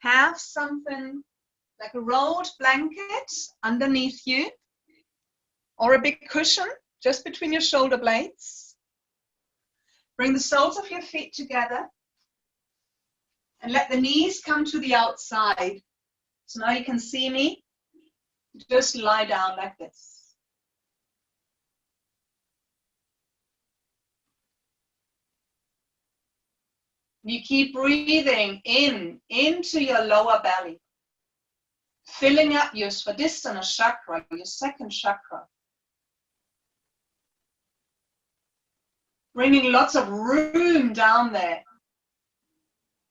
have something like a rolled blanket underneath you, or a big cushion just between your shoulder blades. Bring the soles of your feet together and let the knees come to the outside. So now you can see me. Just lie down like this. You keep breathing in, into your lower belly, filling up your Swadisthana Chakra, your second chakra. Bringing lots of room down there.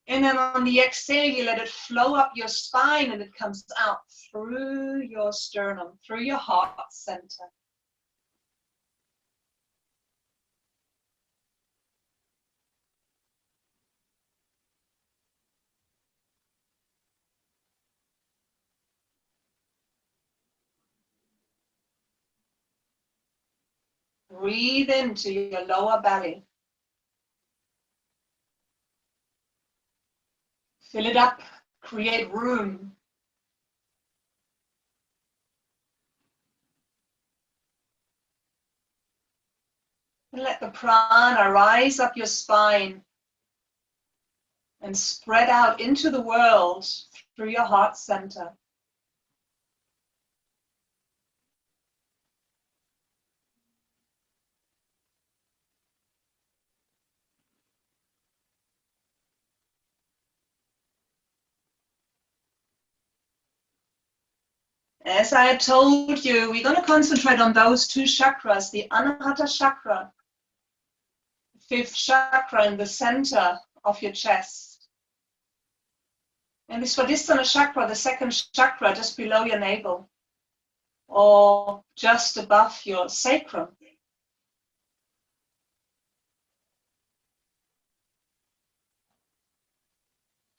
And then on the exhale, you let it flow up your spine and it comes out through your sternum, through your heart center. Breathe into your lower belly. Fill it up, create room. And let the prana rise up your spine and spread out into the world through your heart center. As I had told you, we're going to concentrate on those two chakras, the Anahata Chakra, fifth chakra in the center of your chest, and the Swadhisthana Chakra, the second chakra, just below your navel, or just above your sacrum.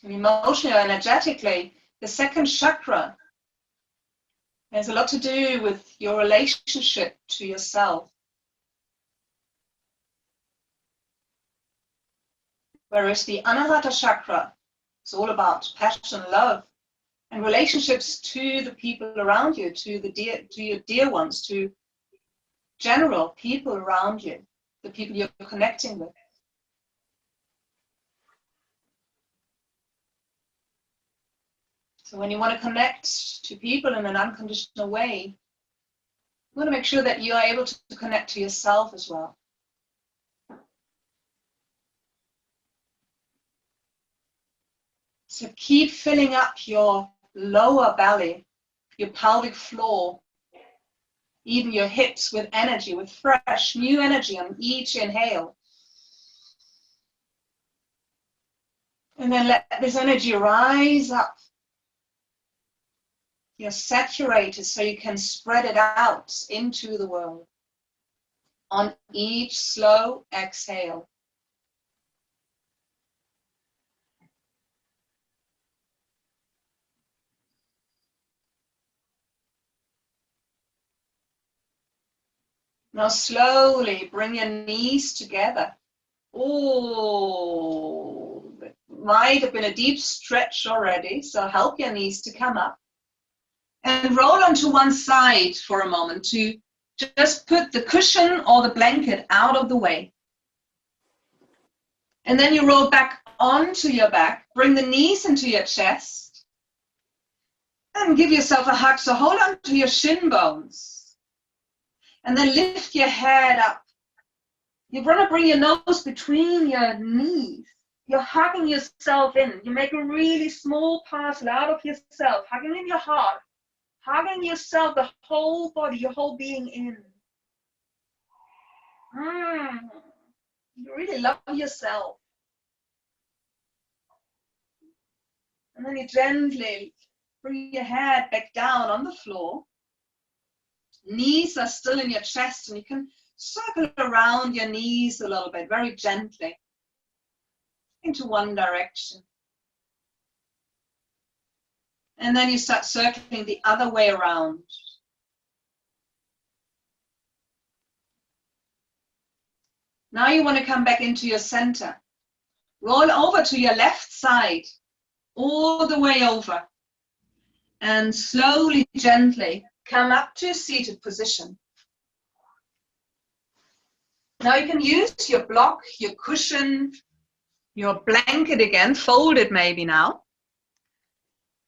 And emotionally, energetically, the second chakra has a lot to do with your relationship to yourself. Whereas the Anahata Chakra is all about passion, love, and relationships to the people around you, to your dear ones, to general people around you, the people you're connecting with. So when you want to connect to people in an unconditional way, you want to make sure that you are able to connect to yourself as well. So keep filling up your lower belly, your pelvic floor, even your hips with energy, with fresh, new energy on each inhale. And then let this energy rise up. You're saturated so you can spread it out into the world on each slow exhale. Now slowly bring your knees together. Oh, it might have been a deep stretch already, so help your knees to come up. And roll onto one side for a moment to just put the cushion or the blanket out of the way. And then you roll back onto your back, bring the knees into your chest, and give yourself a hug. So hold on to your shin bones. And then lift your head up. You want to bring your nose between your knees. You're hugging yourself in. You make a really small parcel out of yourself, hugging in your heart. Hugging yourself, the whole body, your whole being in. You really love yourself. And then you gently bring your head back down on the floor. Knees are still in your chest, and you can circle around your knees a little bit, very gently, into one direction. And then you start circling the other way around. Now you want to come back into your center. Roll over to your left side. all the way over. And slowly, gently come up to a seated position. Now you can use your block, your cushion, your blanket again, folded maybe now,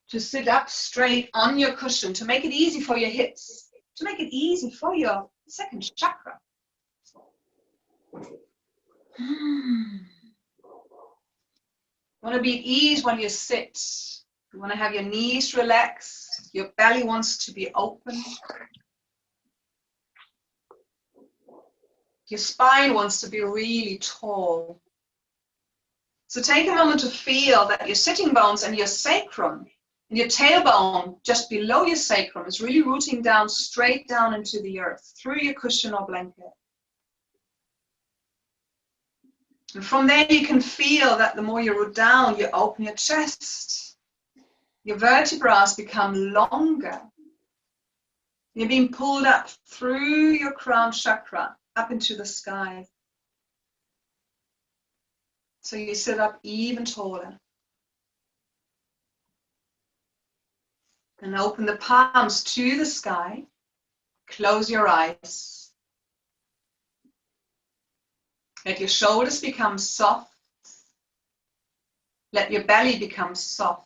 to sit up straight on your cushion, to make it easy for your hips, to make it easy for your second chakra. You want to be at ease when you sit. You want to have your knees relaxed. Your belly wants to be open. Your spine wants to be really tall. So take a moment to feel that your sitting bones and your sacrum and your tailbone just below your sacrum is really rooting down, straight down into the earth through your cushion or blanket. And from there you can feel that the more you root down, you open your chest. Your vertebrae become longer. You're being pulled up through your crown chakra, up into the sky. So you sit up even taller. And open the palms to the sky. Close your eyes. Let your shoulders become soft. Let your belly become soft.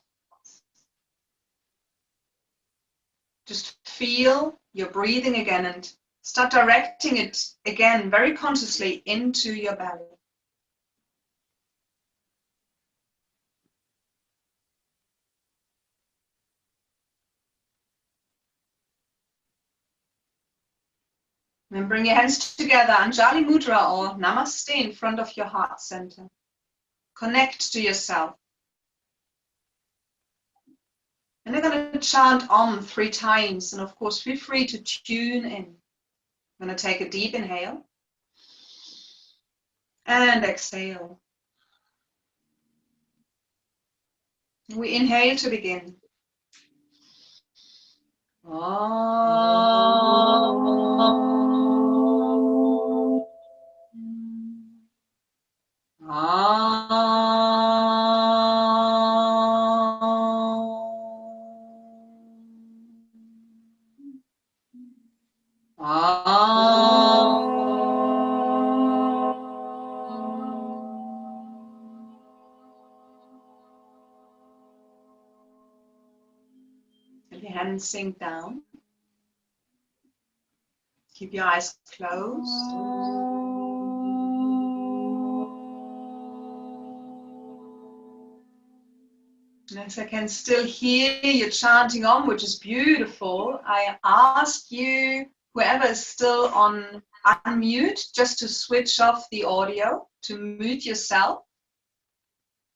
Just feel your breathing again and start directing it again very consciously into your belly. Then bring your hands together, Anjali Mudra or Namaste in front of your heart center. Connect to yourself. And we're going to chant Om 3 times. And of course, feel free to tune in. I'm going to take a deep inhale. And exhale. We inhale to begin. Let your hands sink down. Keep your eyes closed. And as I can still hear you chanting on, which is beautiful, I ask you, whoever is still on unmute, just to switch off the audio, to mute yourself.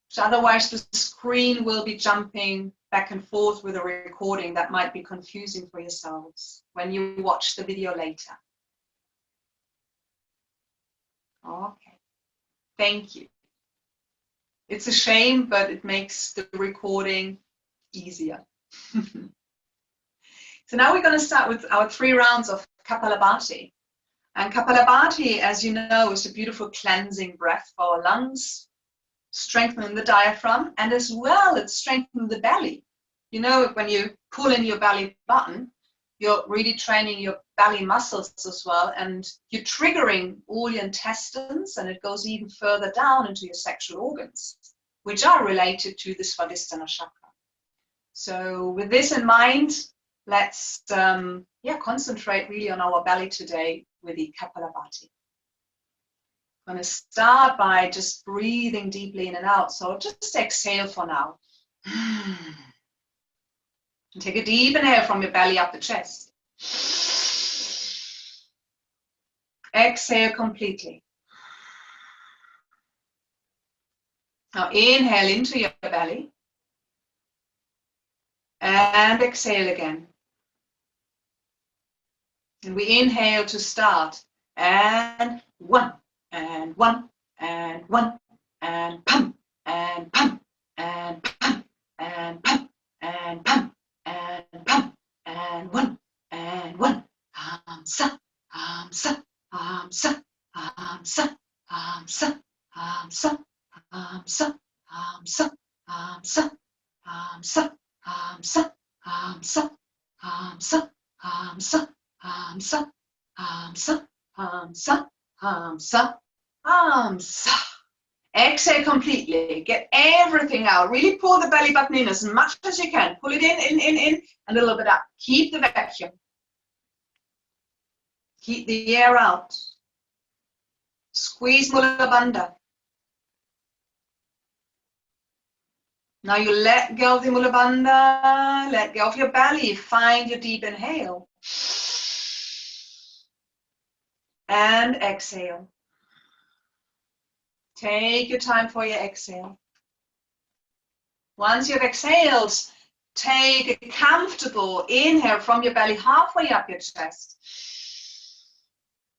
So otherwise the screen will be jumping back and forth with a recording that might be confusing for yourselves when you watch the video later. Okay, thank you. It's a shame, but it makes the recording easier. So now we're going to start with our 3 rounds of Kapalabhati. And Kapalabhati, as you know, is a beautiful cleansing breath for our lungs, strengthening the diaphragm, and as well it's strengthening the belly. You know, when you pull in your belly button, you're really training your belly muscles as well, and you're triggering all your intestines, and it goes even further down into your sexual organs, which are related to the Swadisthana Chakra. So with this in mind, let's concentrate really on our belly today with the Kapalabhati. I'm going to start by just breathing deeply in and out. So just exhale for now. And take a deep inhale from your belly up the chest. Exhale completely. Now inhale into your belly. And exhale again. And we inhale to start. And 1, and 1, and 1, and pump, and pump, and pump, and pump, and pump, and pump, and 1, and 1. Hamsa, hamsa, hamsa, hamsa, hamsa, hamsa, hamsa, hamsa, hamsa, Hamsa, hamsa, hamsa, hamsa, hamsa, hamsa, hamsa, hamsa, hamsa, hamsa. Exhale completely. Get everything out. Really pull the belly button in as much as you can. Pull it in, and a little bit up. Keep the vacuum. Keep the air out. Squeeze Mula Bandha. Now you let go of the Mula Bandha. Let go of your belly. Find your deep inhale. And exhale. Take your time for your exhale. Once you've exhaled, take a comfortable inhale from your belly halfway up your chest.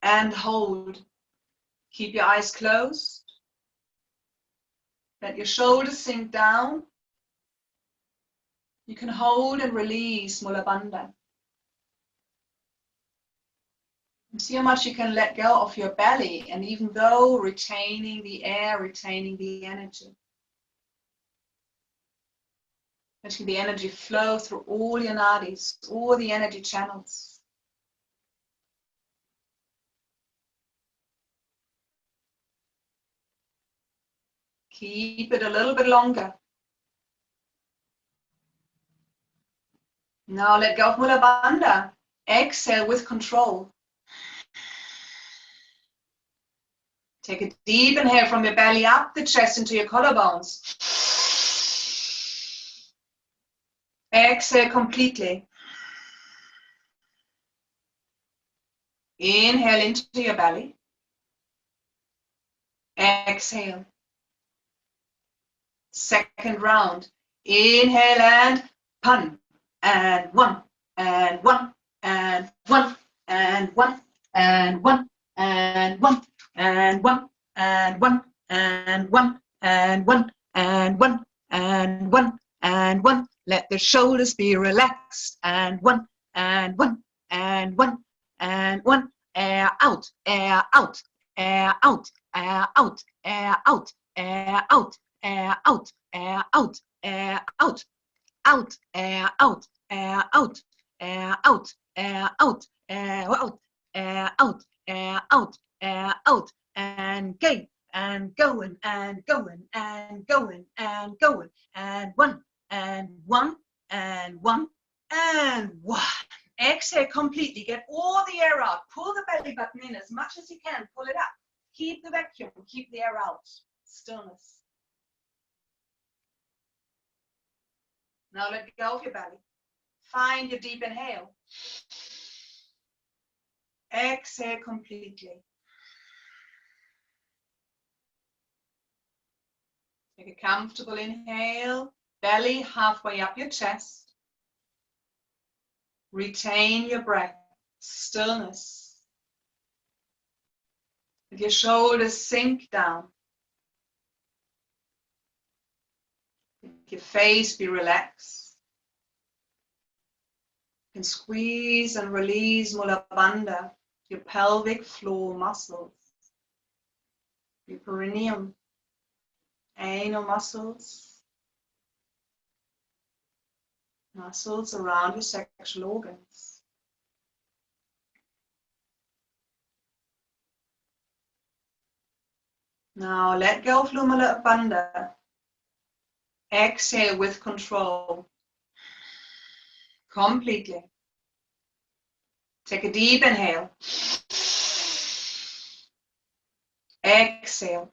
And hold. Keep your eyes closed. Let your shoulders sink down. You can hold and release Mula Bandha. See how much you can let go of your belly, and even though retaining the air, retaining the energy. Letting the energy flow through all your nadis, all the energy channels. Keep it a little bit longer. Now let go of Mula Bandha. Exhale with control. Take a deep inhale from your belly up the chest into your collarbones. Exhale completely. Inhale into your belly. Exhale. Second round. Inhale and pun. And one, and one, and one, and one, and one, and one, and one, and one, and one, and one, and one, and one, and one. Let the shoulders be relaxed. And one, and one, and one, and one. Air out, air out, air out, air out, air out, air out, air out, air out, air out, out, air out, air out, air out, air out, air out, air out, air out, air out, and gain, and going, and going, and going, and going, and one, and one, and one, and one. Exhale completely. Get all the air out. Pull the belly button in as much as you can. Pull it up. Keep the vacuum. Keep the air out. Stillness. Now let go of your belly. Find your deep inhale. Exhale completely. Take a comfortable inhale. Belly halfway up your chest. Retain your breath. Stillness. Let your shoulders sink down. Let your face be relaxed. You can squeeze and release Mula Bandha, your pelvic floor muscles, your perineum, anal muscles, muscles around your sexual organs. Now let go of Mula Bandha. Exhale with control. Completely. Take a deep inhale. Exhale.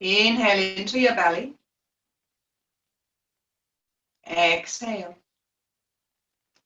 Inhale into your belly. Exhale.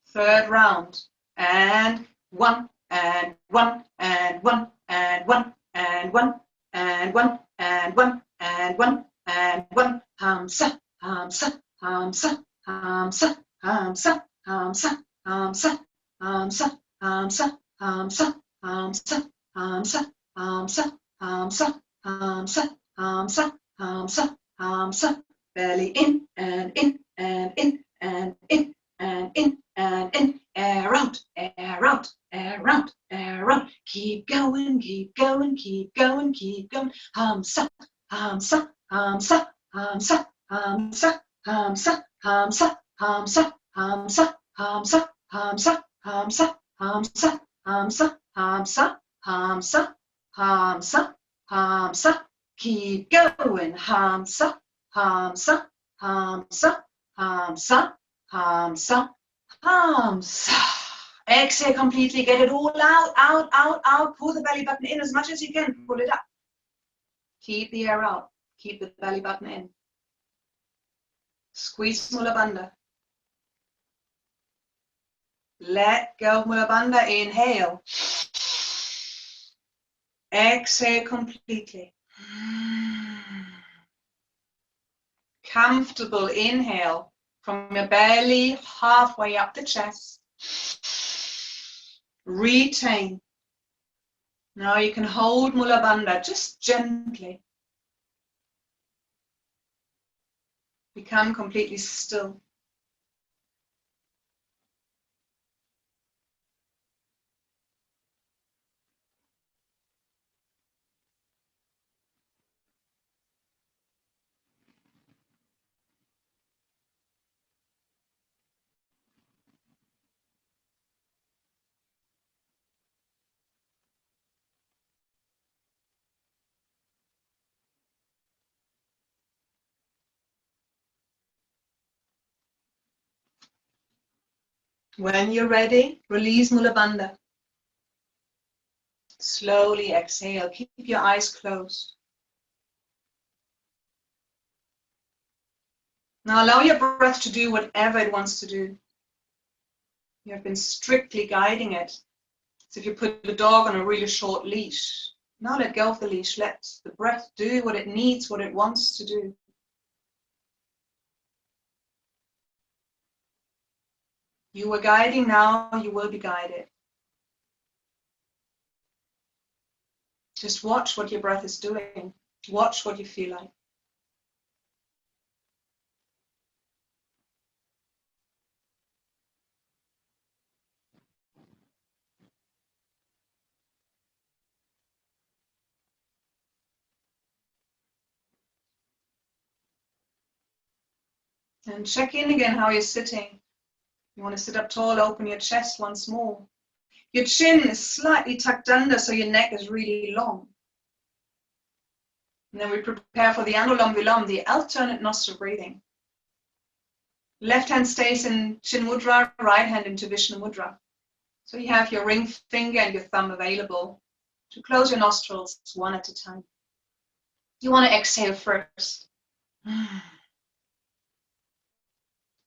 Third round. And one, and one, and one, and one, and one, and one, and one, and one, and one. Hamsa, hamsa, hamsa, hamsa, hamsa, hamsa, hamsa, hamsa, hamsa, hamsa, hamsa, hamsa, hamsa, hamsa, hamsa, hamsa, hamsa, hamsa. Belly in and in and in and in and in and in. Air out, air out, air out, air out. Keep going, keep going, keep going, keep going. Hamsa, Hamsa, hamsa, hamsa, hamsa, hamsa, hamsa, hamsa, hamsa, hamsa, hamsa, hamsa, hamsa, hamsa, hamsa, hamsa, hamsa, hamsa. Keep going. Hamsa, hamsa, hamsa, hamsa, hamsa, hamsa. Exhale completely. Get it all out, out, out, out. Pull the belly button in as much as you can. Pull it up. Keep the air out. Keep the belly button in. Squeeze Mula Bandha. Let go of Mula Bandha. Inhale. Exhale completely. Comfortable inhale from your belly halfway up the chest. Retain. Now you can hold Mula Bandha just gently. Become completely still. When you're ready, release Mula Bandha. Slowly exhale. Keep your eyes closed. Now allow your breath to do whatever it wants to do. You have been strictly guiding it. As if you put a dog on a really short leash. Now let go of the leash. Let the breath do what it needs, what it wants to do. You were guiding, now you will be guided. Just watch what your breath is doing. Watch what you feel like. And check in again how you're sitting. You want to sit up tall, open your chest once more. Your chin is slightly tucked under, so your neck is really long. And then we prepare for the Anulom Vilom, the alternate nostril breathing. Left hand stays in Chin Mudra, right hand into Vishnu Mudra. So you have your ring finger and your thumb available to close your nostrils one at a time. You want to exhale first.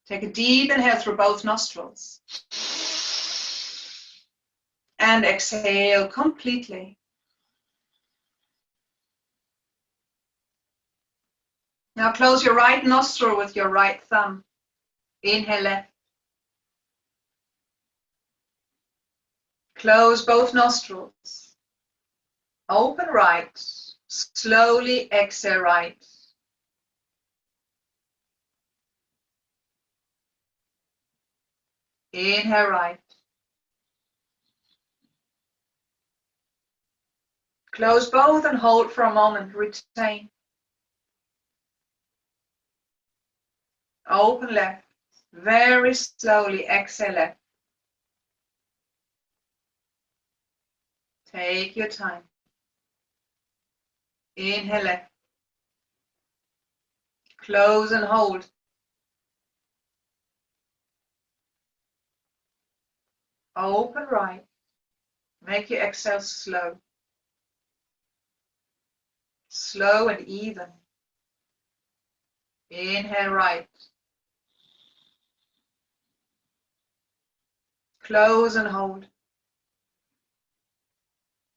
Take a deep inhale through both nostrils. And exhale completely. Now close your right nostril with your right thumb. Inhale left. Close both nostrils. Open right. Slowly exhale right. Inhale right. Close both and hold for a moment. Retain. Open left. Very slowly exhale left. Take your time. Inhale left. Close and hold. Open right. Make your exhale slow. Slow and even. Inhale right. Close and hold.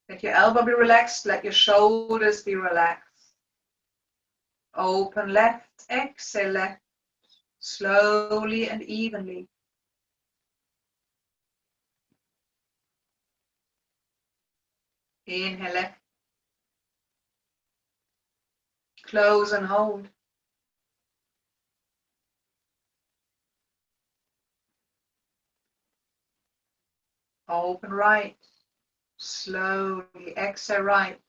Let your elbow be relaxed. Let your shoulders be relaxed. Open left. Exhale left. Slowly and evenly. Inhale left. Close and hold. Open right. Slowly exhale right.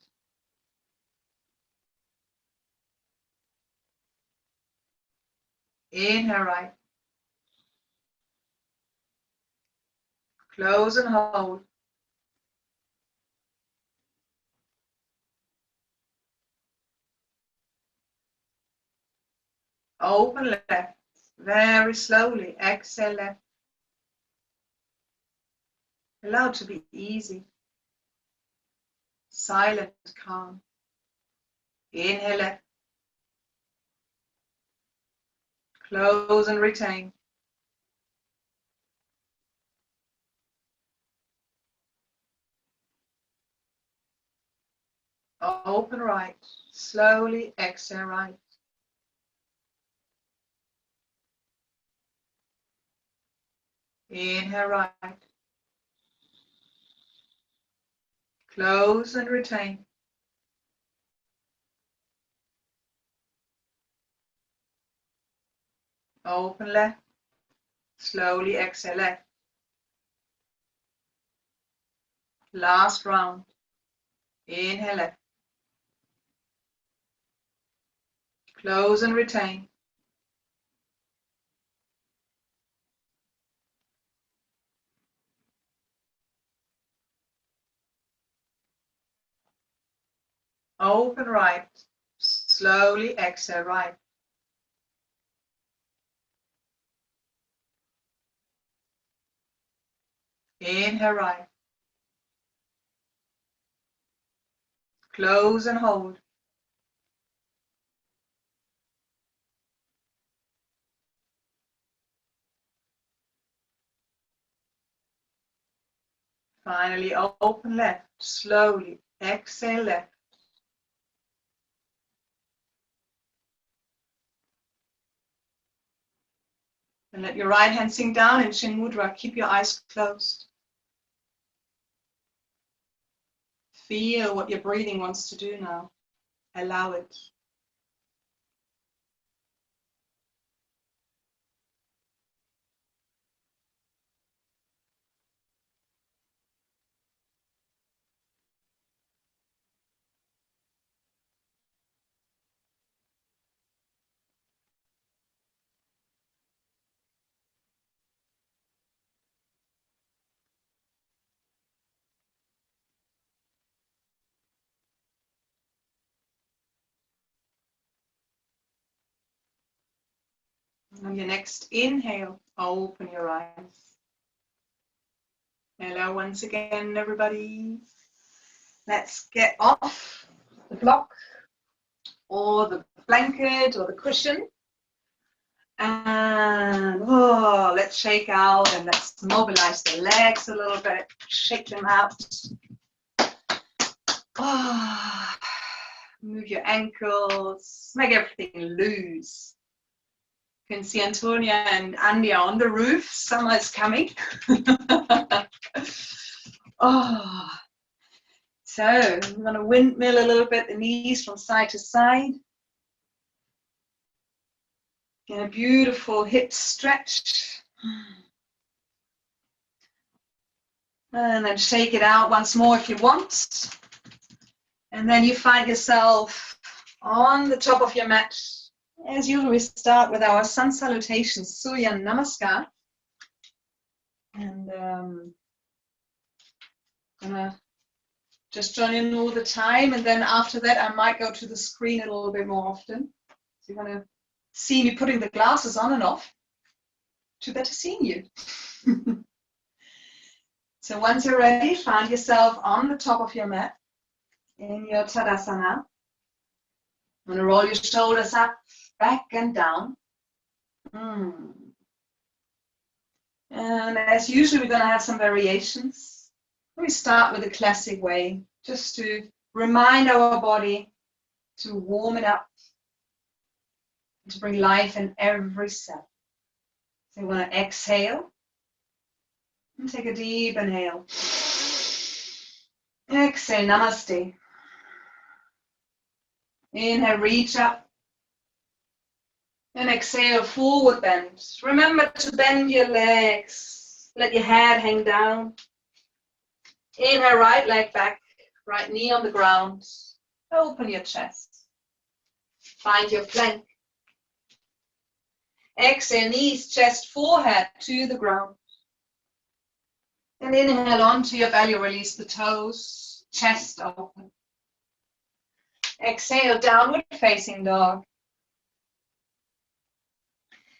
Inhale right. Close and hold. Open left. Very slowly. Exhale left. Allow it to be easy. Silent, calm. Inhale left. Close and retain. Open right. Slowly exhale right. Inhale right. Close and retain. Open left. Slowly exhale left. Last round. Inhale left. Close and retain. Open right. Slowly exhale right. Inhale right. Close and hold. Finally, open left. Slowly exhale left. And let your right hand sink down in Chin Mudra. Keep your eyes closed. Feel what your breathing wants to do now. Allow it. On your next inhale, open your eyes. Hello once again, everybody. Let's get off the block or the blanket or the cushion. And let's shake out and let's mobilize the legs a little bit. Shake them out. Move your ankles. Make everything loose. You can see Antonia and Andy are on the roof. Summer is coming. So I'm going to windmill a little bit the knees from side to side. Get a beautiful hip stretch. And then shake it out once more if you want. And then you find yourself on the top of your mat. As usual, we start with our sun salutation, Surja Namaskar. And I'm gonna just join in all the time, and then after that I might go to the screen a little bit more often. So you're gonna see me putting the glasses on and off. Too better seeing you. So once you're ready, find yourself on the top of your mat in your Tadasana. I'm gonna roll your shoulders up, back and down. And as usual, we're gonna have some variations. We start with the classic way, just to remind our body to warm it up, to bring life in every cell. So we want to exhale and take a deep inhale. Exhale, namaste. Inhale, reach up. And exhale, forward bend. Remember to bend your legs. Let your head hang down. Inhale, right leg back, right knee on the ground. Open your chest. Find your plank. Exhale, knees, chest, forehead to the ground. And inhale onto your belly, release the toes, chest open. Exhale, downward facing dog.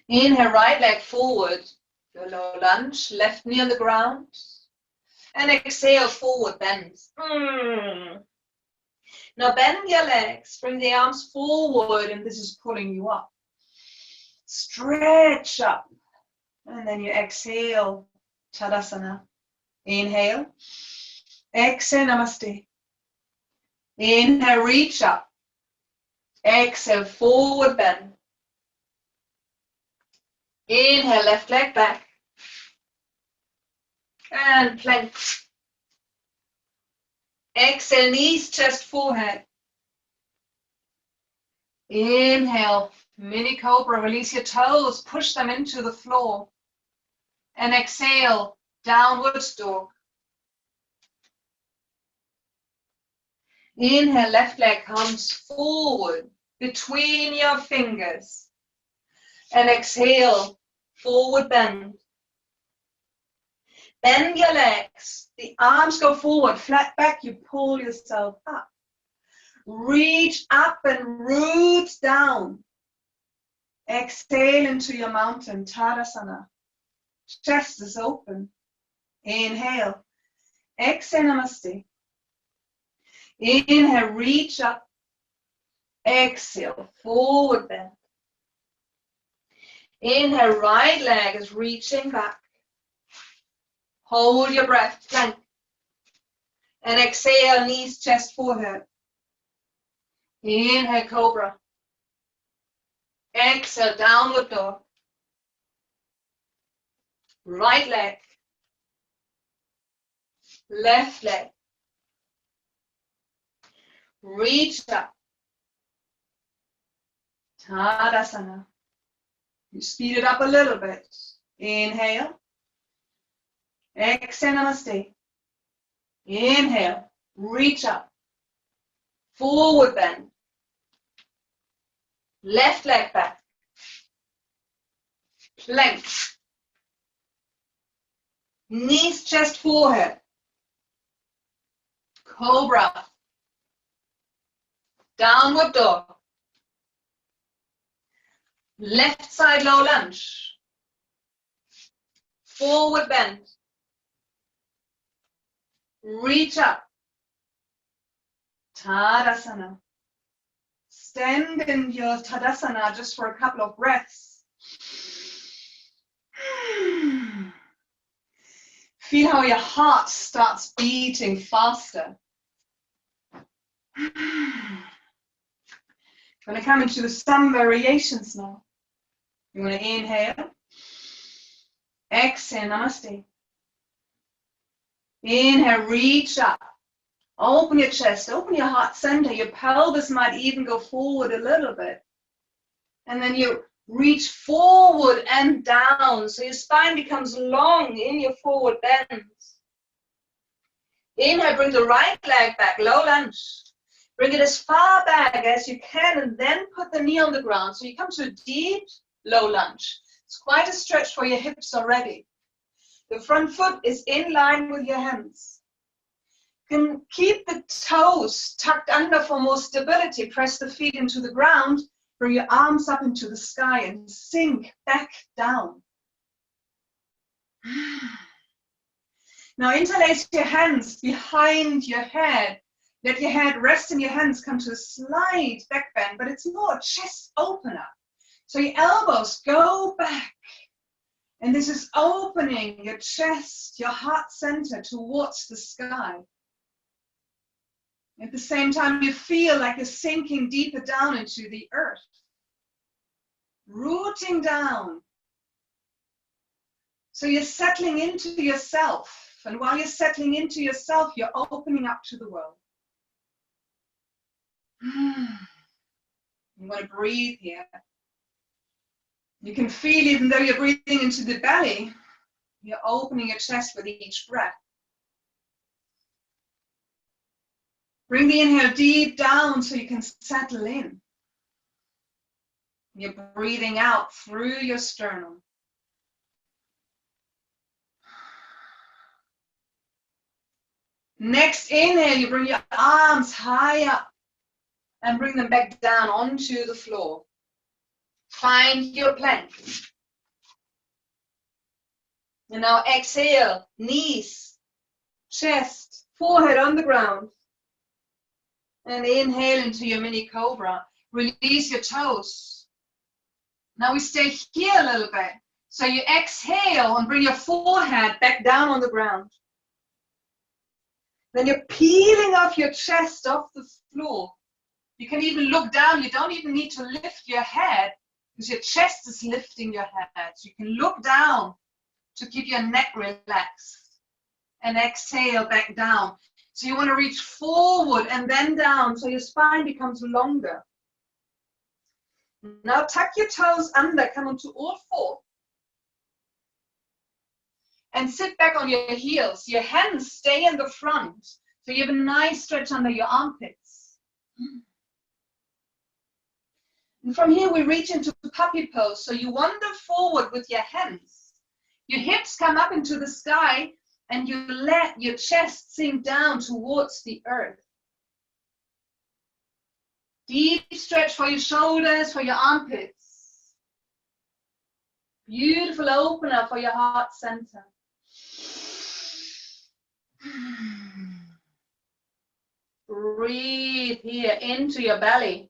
Inhale, right leg forward, your low lunge, left knee on the ground. And exhale, forward bend. Now bend your legs, bring the arms forward, and this is pulling you up. Stretch up, and then you exhale, Tadasana. Inhale, exhale, Namaste. Inhale, reach up. Exhale, forward bend. Inhale, left leg back. And plank. Exhale, knees, chest, forehead. Inhale, mini cobra, release your toes, push them into the floor. And exhale, downward dog. Inhale, left leg comes forward between your fingers. And exhale, forward bend. Bend your legs, the arms go forward, flat back, you pull yourself up. Reach up and root down. Exhale into your mountain, Tadasana. Chest is open. Inhale. Exhale, Namaste. Inhale, reach up. Exhale, forward bend. Inhale, right leg is reaching back. Hold your breath, plank. And exhale, knees, chest, forehead. Inhale, cobra. Exhale, downward dog. Right leg. Left leg. Reach up. Tadasana. You speed it up a little bit. Inhale. Exhale, Namaste. Inhale, reach up. Forward bend. Left leg back. Plank. Knees, chest, forehead. Cobra. Downward dog. Left side low lunge. Forward bend. Reach up. Tadasana. Stand in your Tadasana just for a couple of breaths. Feel how your heart starts beating faster. Going to come into some variations now. You want to inhale. Exhale, Namaste. Inhale, reach up. Open your chest, open your heart center. Your pelvis might even go forward a little bit. And then you reach forward and down. So your spine becomes long in your forward bends. Inhale, bring the right leg back, low lunge. Bring it as far back as you can and then put the knee on the ground. So you come to a deep, low lunge. It's quite a stretch for your hips already. The front foot is in line with your hands. You can keep the toes tucked under for more stability. Press the feet into the ground. Bring your arms up into the sky and sink back down. Now interlace your hands behind your head. Let your head rest in your hands. Come to a slight back bend, but it's more a chest opener. So your elbows go back. And this is opening your chest, your heart center towards the sky. At the same time, you feel like you're sinking deeper down into the earth. Rooting down. So you're settling into yourself. And while you're settling into yourself, you're opening up to the world. You want to breathe here. You can feel, even though you're breathing into the belly, you're opening your chest with each breath. Bring the inhale deep down so you can settle in. You're breathing out through your sternum. Next inhale, you bring your arms high up and bring them back down onto the floor. Find your plank. And now exhale, knees, chest, forehead on the ground. And inhale into your mini cobra. Release your toes. Now we stay here a little bit. So you exhale and bring your forehead back down on the ground. Then you're peeling off your chest off the floor. You can even look down. You don't even need to lift your head because your chest is lifting your head. So you can look down to keep your neck relaxed. And exhale back down. So you want to reach forward and then down so your spine becomes longer. Now tuck your toes under, come onto all four. And sit back on your heels. Your hands stay in the front. So you have a nice stretch under your armpits. And from here we reach into puppy pose. So you wander forward with your hands. Your hips come up into the sky and you let your chest sink down towards the earth. Deep stretch for your shoulders, for your armpits. Beautiful opener for your heart center. Breathe here into your belly.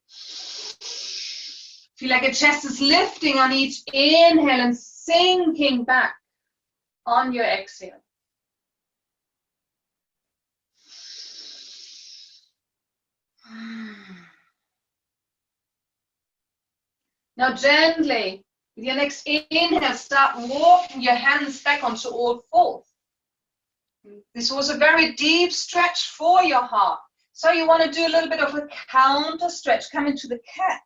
Feel like your chest is lifting on each inhale and sinking back on your exhale. Now gently, with your next inhale, start walking your hands back onto all fours. This was a very deep stretch for your heart. So you want to do a little bit of a counter stretch. Come into the cat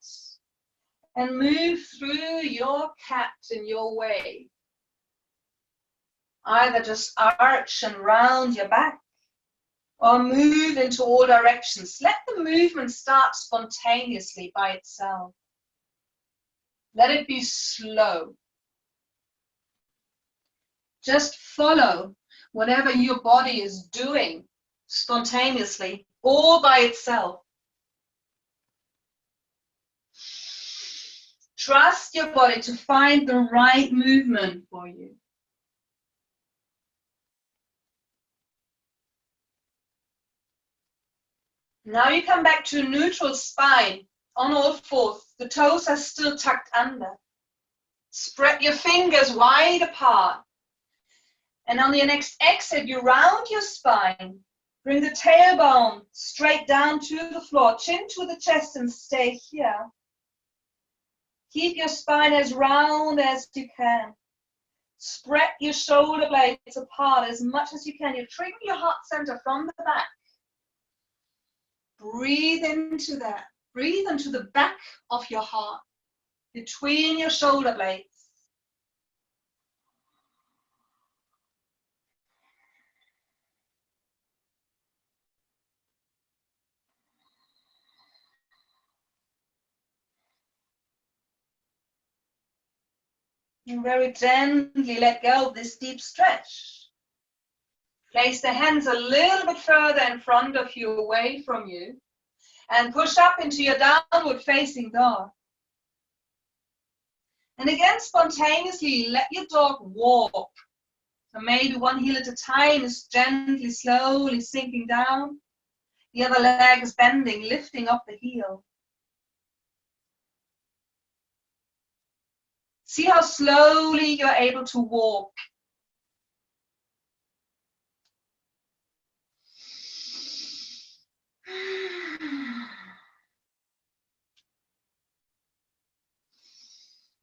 and move through your cat in your way. Either just arch and round your back or move into all directions. Let the movement start spontaneously by itself. Let it be slow. Just follow whatever your body is doing spontaneously, all by itself. Trust your body to find the right movement for you. Now you come back to a neutral spine on all fours. The toes are still tucked under. Spread your fingers wide apart. And on your next exhale, you round your spine. Bring the tailbone straight down to the floor, chin to the chest, and stay here. Keep your spine as round as you can. Spread your shoulder blades apart as much as you can. You're triggering your heart center from the back. Breathe into that. Breathe into the back of your heart, between your shoulder blades. And very gently let go of this deep stretch. Place the hands a little bit further in front of you, away from you, and push up into your downward facing dog. And again, spontaneously let your dog walk. So maybe one heel at a time is gently, slowly sinking down. The other leg is bending, lifting up the heel. See how slowly you're able to walk.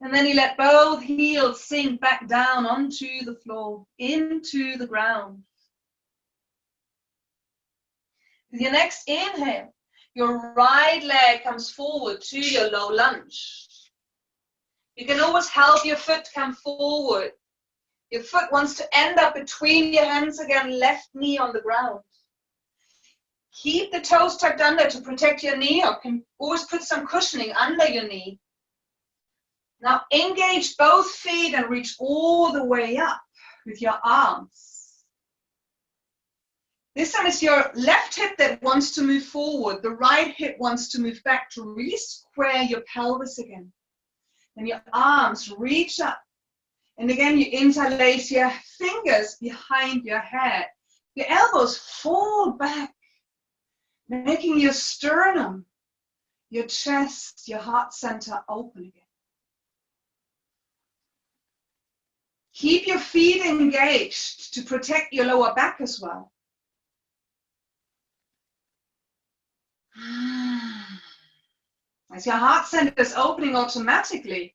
And then you let both heels sink back down onto the floor, into the ground. With your next inhale, your right leg comes forward to your low lunge. You can always help your foot come forward. Your foot wants to end up between your hands again, left knee on the ground. Keep the toes tucked under to protect your knee, or can always put some cushioning under your knee. Now engage both feet and reach all the way up with your arms. This time it's your left hip that wants to move forward. The right hip wants to move back to really square your pelvis again. And your arms reach up. And again, you interlace your fingers behind your head. Your elbows fall back, making your sternum, your chest, your heart center open again. Keep your feet engaged to protect your lower back as well. As your heart center is opening automatically,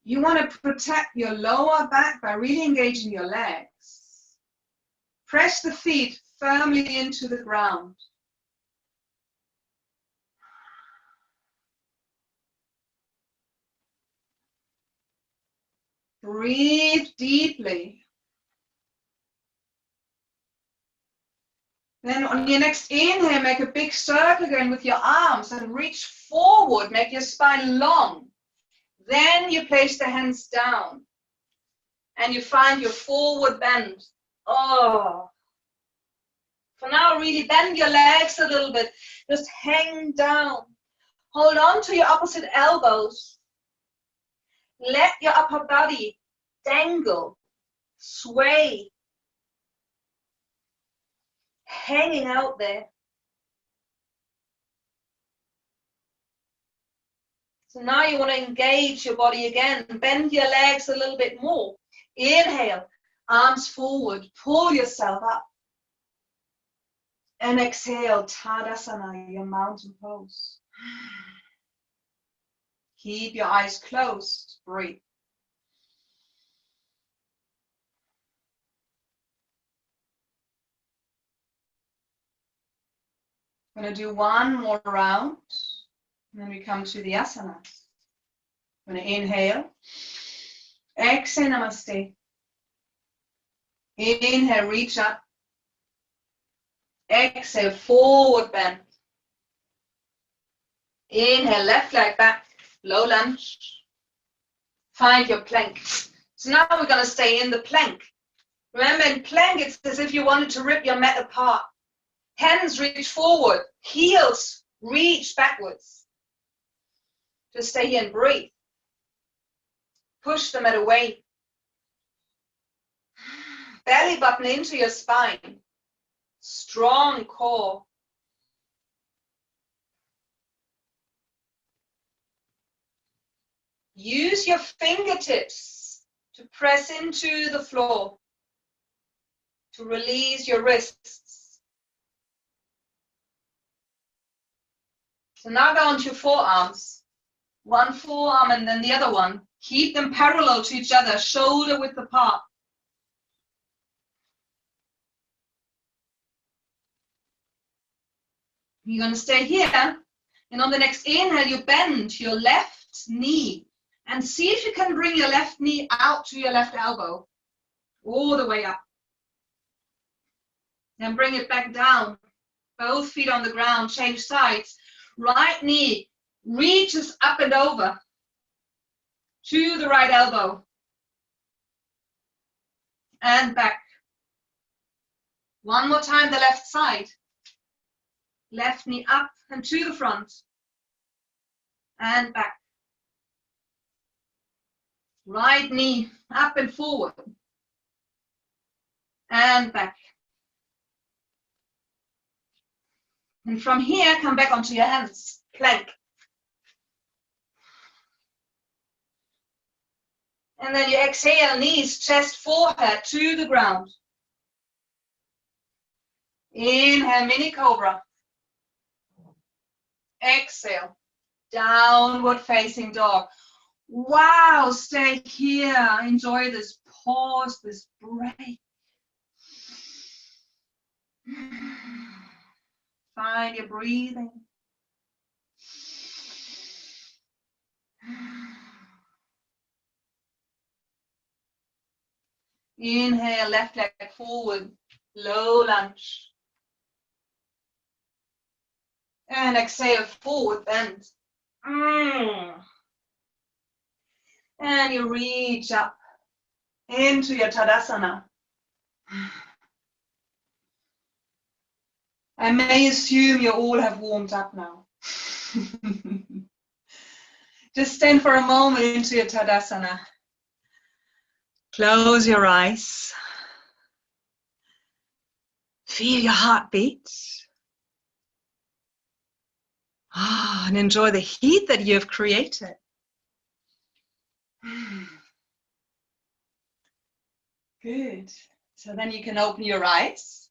you want to protect your lower back by really engaging your legs. Press the feet firmly into the ground. Breathe deeply. Then on your next inhale, make a big circle again with your arms and reach forward. Make your spine long. Then you place the hands down and you find your forward bend. Oh. For now, really bend your legs a little bit. Just hang down. Hold on to your opposite elbows. Let your upper body dangle, sway, hanging out there. So now you want to engage your body again. Bend your legs a little bit more. Inhale, arms forward, pull yourself up. And exhale, Tadasana, your mountain pose. Keep your eyes closed. Breathe. I'm going to do one more round. And then we come to the Asanas. I'm going to inhale. Exhale, Namaste. Inhale, reach up. Exhale, forward bend. Inhale, left leg back, low lunge. Find your plank. So now we're going to stay in the plank. Remember, in plank, it's as if you wanted to rip your mat apart. Hands reach forward, heels reach backwards. Just stay here and breathe. Push the mat away. Belly button into your spine. Strong core. Use your fingertips to press into the floor, to release your wrists. So now go onto your forearms. One forearm and then the other one. Keep them parallel to each other, shoulder width apart. You're going to stay here, and on the next inhale, you bend your left knee. And see if you can bring your left knee out to your left elbow, all the way up. Then bring it back down, both feet on the ground, change sides. Right knee reaches up and over to the right elbow. And back. One more time, the left side. Left knee up and to the front. And back. Right knee up and forward. And back. And from here, come back onto your hands. Plank. And then you exhale, knees, chest, forehead to the ground. Inhale, mini cobra. Exhale, downward facing dog. Wow, stay here. Enjoy this pause, this break. Find your breathing. Inhale, left leg forward, low lunge. And exhale, forward bend. then you reach up into your Tadasana. I may assume you all have warmed up now. Just stand for a moment into your Tadasana. Close your eyes. Feel your heartbeat. And enjoy the heat that you have created. Good. So then you can open your eyes.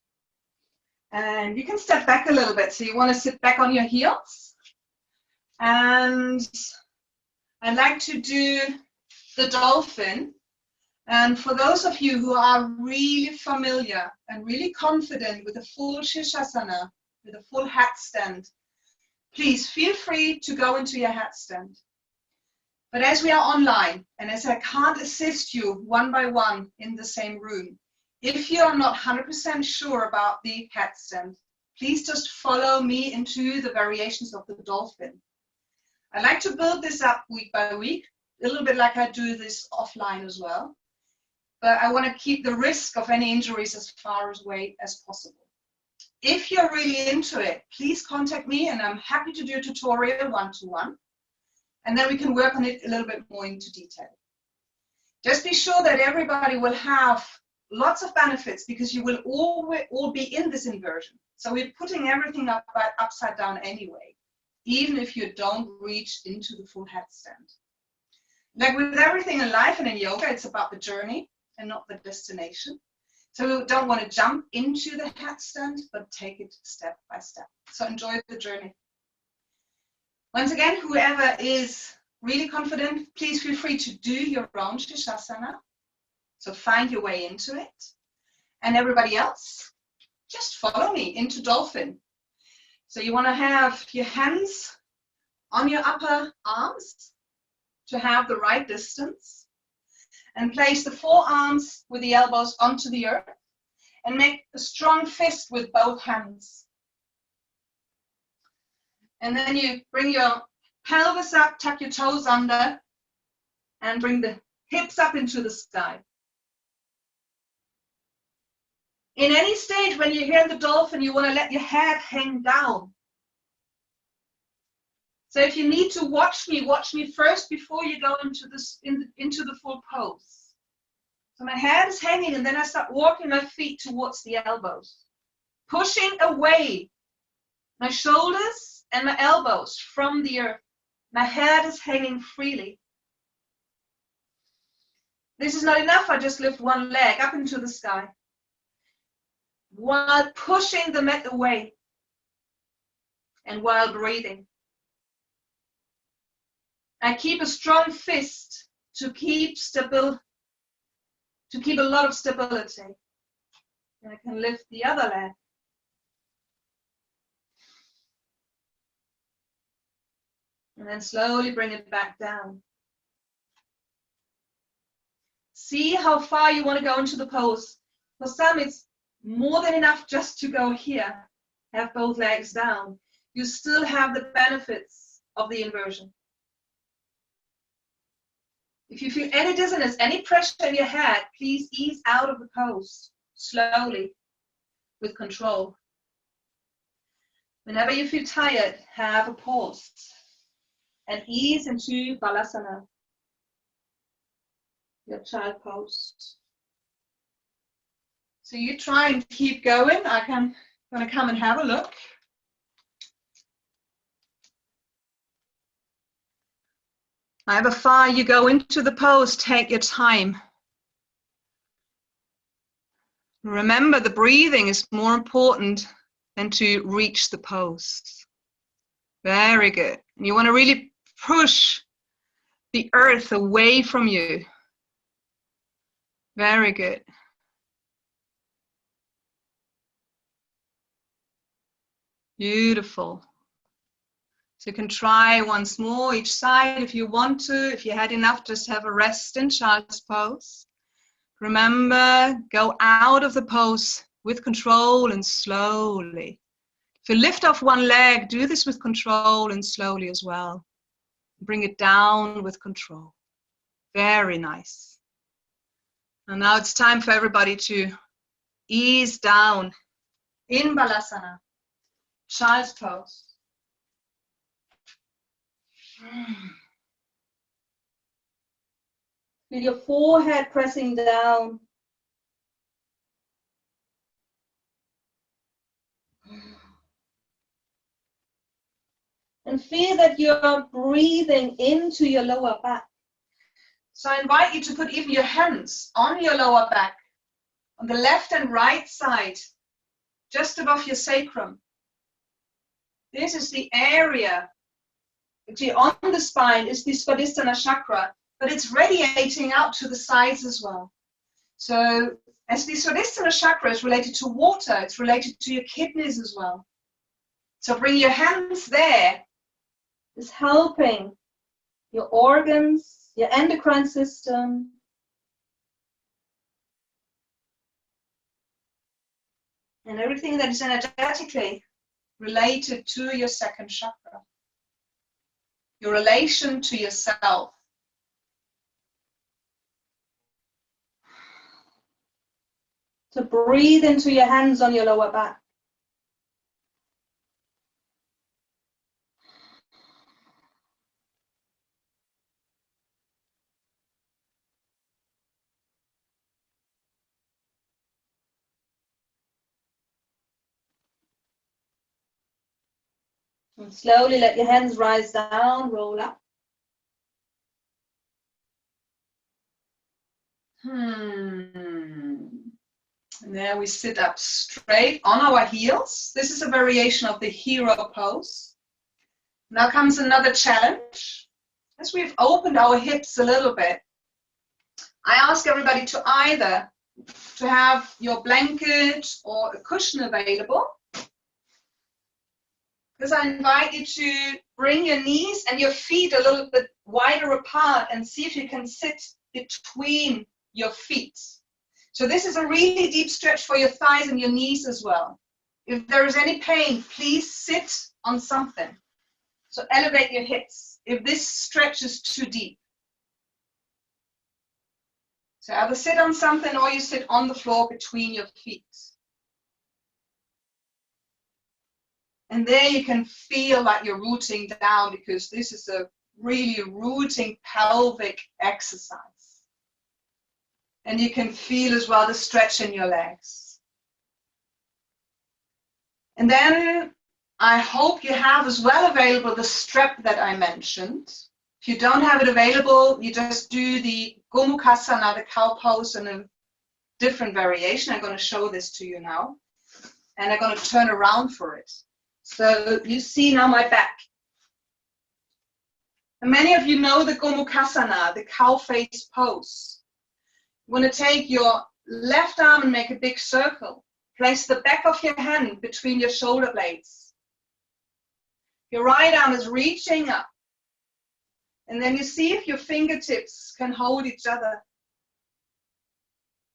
And you can step back a little bit. So you want to sit back on your heels. And I'd like to do the dolphin. And for those of you who are really familiar and really confident with a full Shirshasana, with a full hatstand, please feel free to go into your hatstand. But as we are online, and as I can't assist you one by one in the same room, if you are not 100% sure about the hatstand, please just follow me into the variations of the dolphin. I like to build this up week by week, a little bit like I do this offline as well. But I want to keep the risk of any injuries as far away as possible. If you're really into it, please contact me and I'm happy to do a tutorial one-to-one. And then we can work on it a little bit more into detail. Just be sure that everybody will have lots of benefits because you will all be in this inversion. So we're putting everything upside down anyway, even if you don't reach into the full headstand. Like with everything in life and in yoga, it's about the journey and not the destination. So we don't want to jump into the headstand, but take it step by step. So enjoy the journey. Once again, whoever is really confident, please feel free to do your own Shirshasana. So find your way into it. And everybody else, just follow me into dolphin. So you want to have your hands on your upper arms to have the right distance. And place the forearms with the elbows onto the earth. And make a strong fist with both hands. And then you bring your pelvis up, tuck your toes under, and bring the hips up into the sky. In any stage when you're here in the dolphin, you want to let your head hang down. So if you need to watch me first before you go into the full pose. So my head is hanging and then I start walking my feet towards the elbows. Pushing away my shoulders and my elbows from the earth. My head is hanging freely. This is not enough, I just lift one leg up into the sky. While pushing the mat away. And while breathing. I keep a strong fist to keep a lot of stability. And I can lift the other leg. And then slowly bring it back down. See how far you want to go into the pose. For some, it's more than enough just to go here. Have both legs down. You still have the benefits of the inversion. If you feel any dizziness, any pressure in your head, please ease out of the pose slowly with control. Whenever you feel tired, have a pause and ease into Balasana, your child pose. So you try and keep going. I'm going to come and have a look. However far you go into the pose, take your time. Remember, the breathing is more important than to reach the pose. Very good. And you want to really push the earth away from you. Very good. Beautiful. So you can try once more each side if you want to. If you had enough, just have a rest in child's pose. Remember, go out of the pose with control and slowly. If you lift off one leg, do this with control and slowly as well. Bring it down with control. Very nice. And now it's time for everybody to ease down in Balasana, child's pose. Feel your forehead pressing down. And feel that you're breathing into your lower back. So I invite you to put even your hands on your lower back, on the left and right side, just above your sacrum. This is the area, actually on the spine is the Swadisthana Chakra, but it's radiating out to the sides as well. So as the Swadisthana Chakra is related to water, it's related to your kidneys as well. So bring your hands there. It's helping your organs, your endocrine system. And everything that is energetically related to your second chakra. Your relation to yourself. So breathe into your hands on your lower back. And slowly let your hands rise down, roll up. And there we sit up straight on our heels. This is a variation of the hero pose. Now comes another challenge. As we've opened our hips a little bit, I ask everybody to either to have your blanket or a cushion available. Because I invite you to bring your knees and your feet a little bit wider apart and see if you can sit between your feet. So this is a really deep stretch for your thighs and your knees as well. If there is any pain, please sit on something. So elevate your hips if this stretch is too deep. So either sit on something or you sit on the floor between your feet. And there you can feel like you're rooting down because this is a really rooting pelvic exercise. And you can feel as well the stretch in your legs. And then I hope you have as well available the strap that I mentioned. If you don't have it available, you just do the Gomukhasana, the cow pose, in a different variation. I'm going to show this to you now. And I'm going to turn around for it. So you see now my back. And many of you know the Gomukhasana, the cow face pose. You want to take your left arm and make a big circle. Place the back of your hand between your shoulder blades. Your right arm is reaching up. And then you see if your fingertips can hold each other.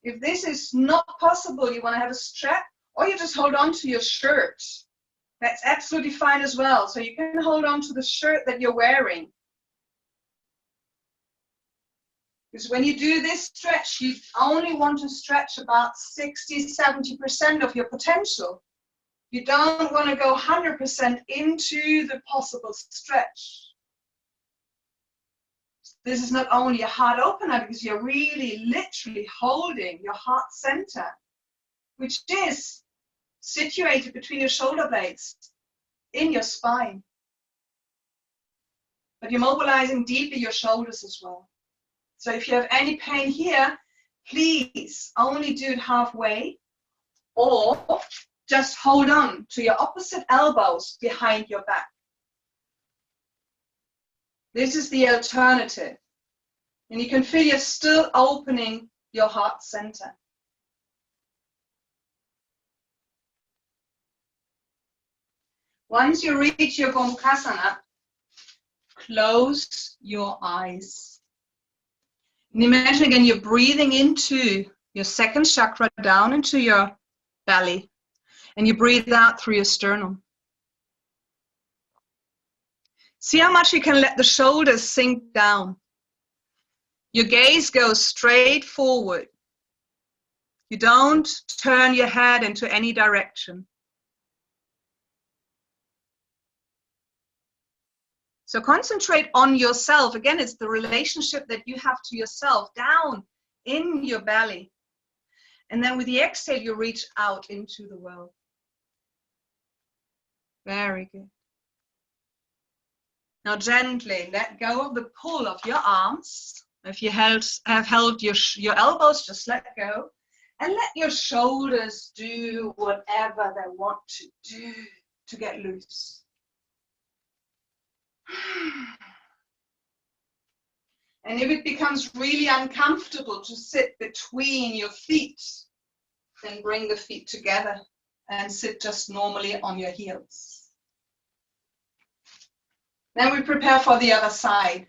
If this is not possible, you want to have a strap, or you just hold on to your shirt. That's absolutely fine as well. So you can hold on to the shirt that you're wearing. Because when you do this stretch, you only want to stretch about 60–70% of your potential. You don't want to go 100% into the possible stretch. This is not only a heart opener because you're really literally holding your heart center, which is situated between your shoulder blades in your spine. But you're mobilizing deeply your shoulders as well. So if you have any pain here, please only do it halfway or just hold on to your opposite elbows behind your back. This is the alternative. And you can feel you're still opening your heart center. Once you reach your Gomukhasana, close your eyes. And imagine again you're breathing into your second chakra, down into your belly. And you breathe out through your sternum. See how much you can let the shoulders sink down. Your gaze goes straight forward. You don't turn your head into any direction. So concentrate on yourself. Again, it's the relationship that you have to yourself, down in your belly. And then with the exhale, you reach out into the world. Very good. Now gently let go of the pull of your arms. If you have held your elbows, just let go. And let your shoulders do whatever they want to do to get loose. And if it becomes really uncomfortable to sit between your feet, then bring the feet together and sit just normally on your heels. Then we prepare for the other side.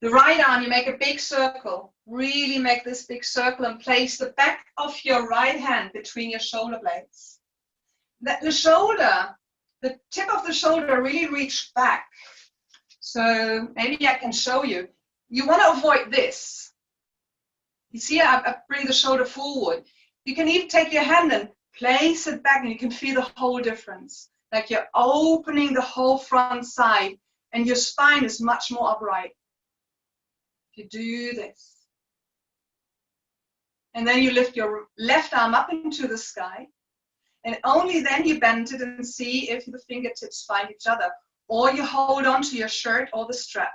The right arm, you make a big circle. Really make this big circle and place the back of your right hand between your shoulder blades. Let the shoulder, the tip of the shoulder really reach back. So maybe I can show you. You want to avoid this. You see, I bring the shoulder forward. You can even take your hand and place it back and you can feel the whole difference. Like you're opening the whole front side and your spine is much more upright. You do this. And then you lift your left arm up into the sky. And only then you bend it and see if the fingertips find each other. Or you hold on to your shirt or the strap.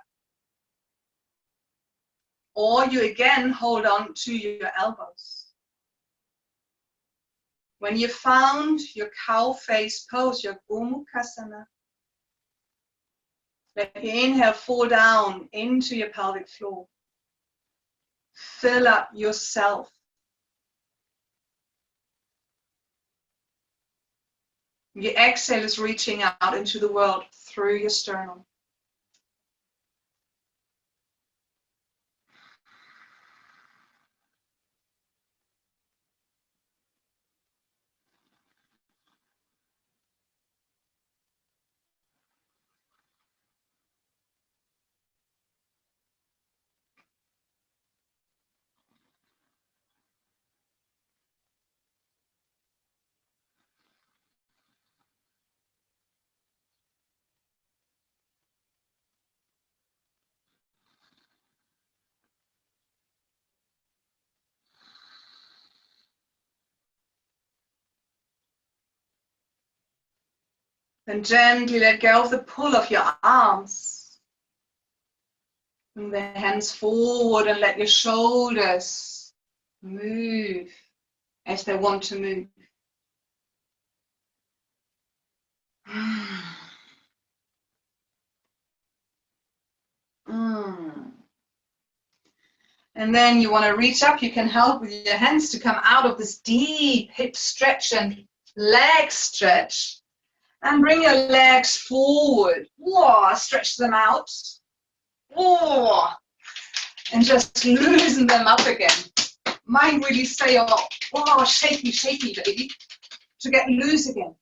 Or you again hold on to your elbows. When you found your cow face pose, your Gomukhasana, let your inhale fall down into your pelvic floor. Fill up yourself. Your exhale is reaching out into the world through your sternum. Then gently let go of the pull of your arms. Bring the hands forward and let your shoulders move as they want to move. And then you want to reach up. You can help with your hands to come out of this deep hip stretch and leg stretch. And bring your legs forward. Whoa, stretch them out. Whoa. And just loosen them up again. Mind really stay on. Whoa, shaky, shaky, baby. To get loose again.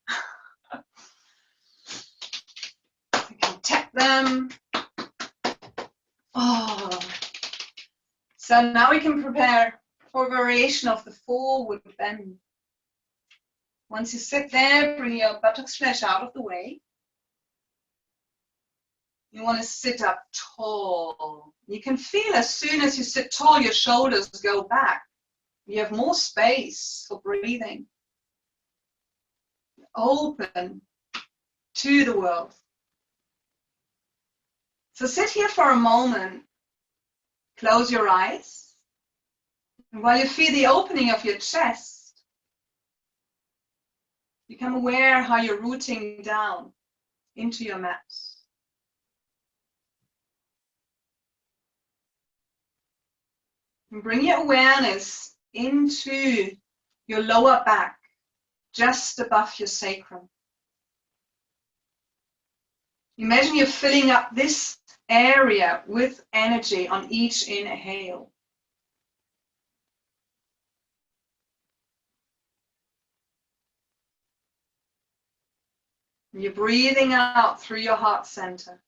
You can tap them. Oh. So now we can prepare for a variation of the forward bend. Once you sit there, bring your buttocks flesh out of the way. You want to sit up tall. You can feel as soon as you sit tall, your shoulders go back. You have more space for breathing. Open to the world. So sit here for a moment. Close your eyes. And while you feel the opening of your chest, become aware how you're rooting down into your mat. And bring your awareness into your lower back, just above your sacrum. Imagine you're filling up this area with energy on each inhale. You're breathing out through your heart center.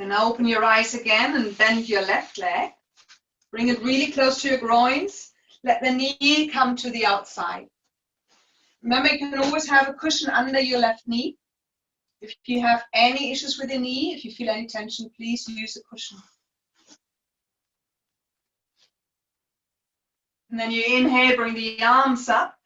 And open your eyes again and bend your left leg. Bring it really close to your groins. Let the knee come to the outside. Remember, you can always have a cushion under your left knee. If you have any issues with your knee, if you feel any tension, please use a cushion. And then you inhale, bring the arms up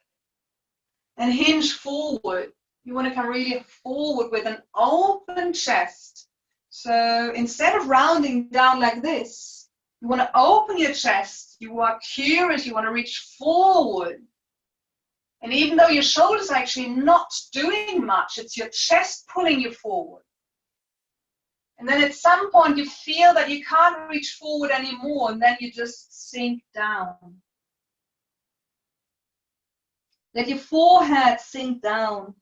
and hinge forward. You want to come really forward with an open chest. So instead of rounding down like this, you want to open your chest. You are curious, you want to reach forward. And even though your shoulders are actually not doing much, it's your chest pulling you forward. And then at some point you feel that you can't reach forward anymore, and then you just sink down. Let your forehead sink down.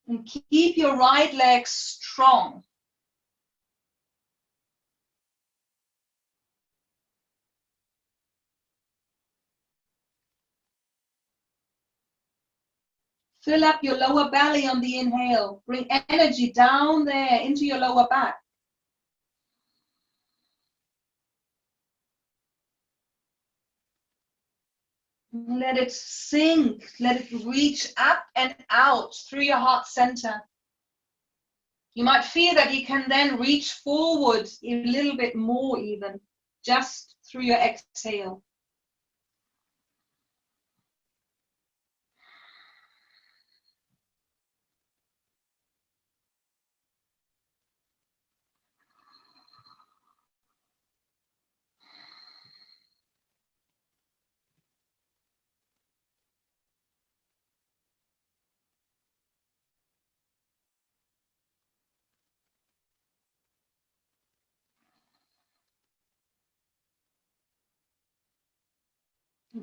And keep your right leg strong. Fill up your lower belly on the inhale. Bring energy down there into your lower back. Let it sink. Let it reach up and out through your heart center. You might feel that you can then reach forward a little bit more even, just through your exhale.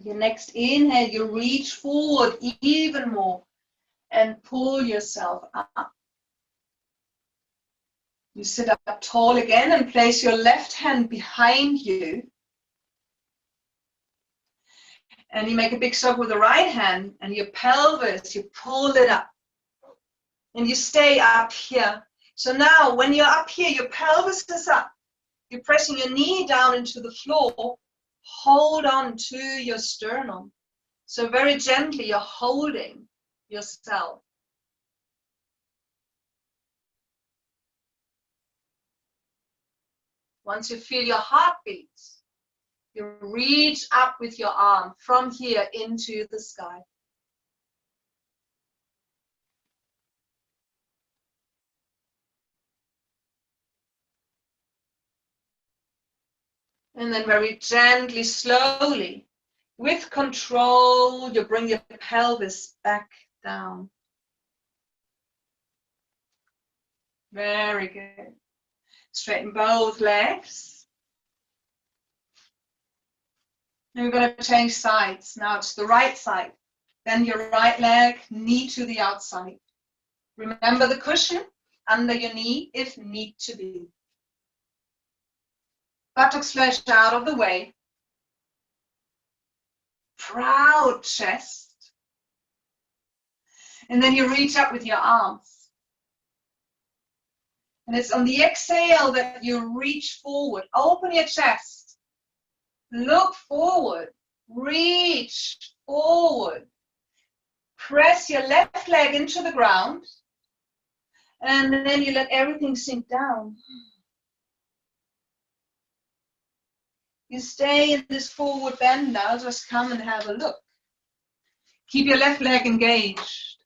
Your next inhale, you reach forward even more and pull yourself up. You sit up tall again and place your left hand behind you. And you make a big circle with the right hand, and your pelvis, you pull it up. And you stay up here. So now when you're up here, your pelvis is up. You're pressing your knee down into the floor. Hold on to your sternum. So very gently, you're holding yourself. Once you feel your heartbeat, you reach up with your arm from here into the sky. And then very gently, slowly, with control, you bring your pelvis back down. Very good. Straighten both legs. And we're going to change sides. Now it's the right side. Then your right leg, knee to the outside. Remember the cushion under your knee if need to be. Buttocks flush out of the way. Proud chest. And then you reach up with your arms. And it's on the exhale that you reach forward. Open your chest. Look forward. Reach forward. Press your left leg into the ground. And then you let everything sink down. You stay in this forward bend now. Just come and have a look. Keep your left leg engaged.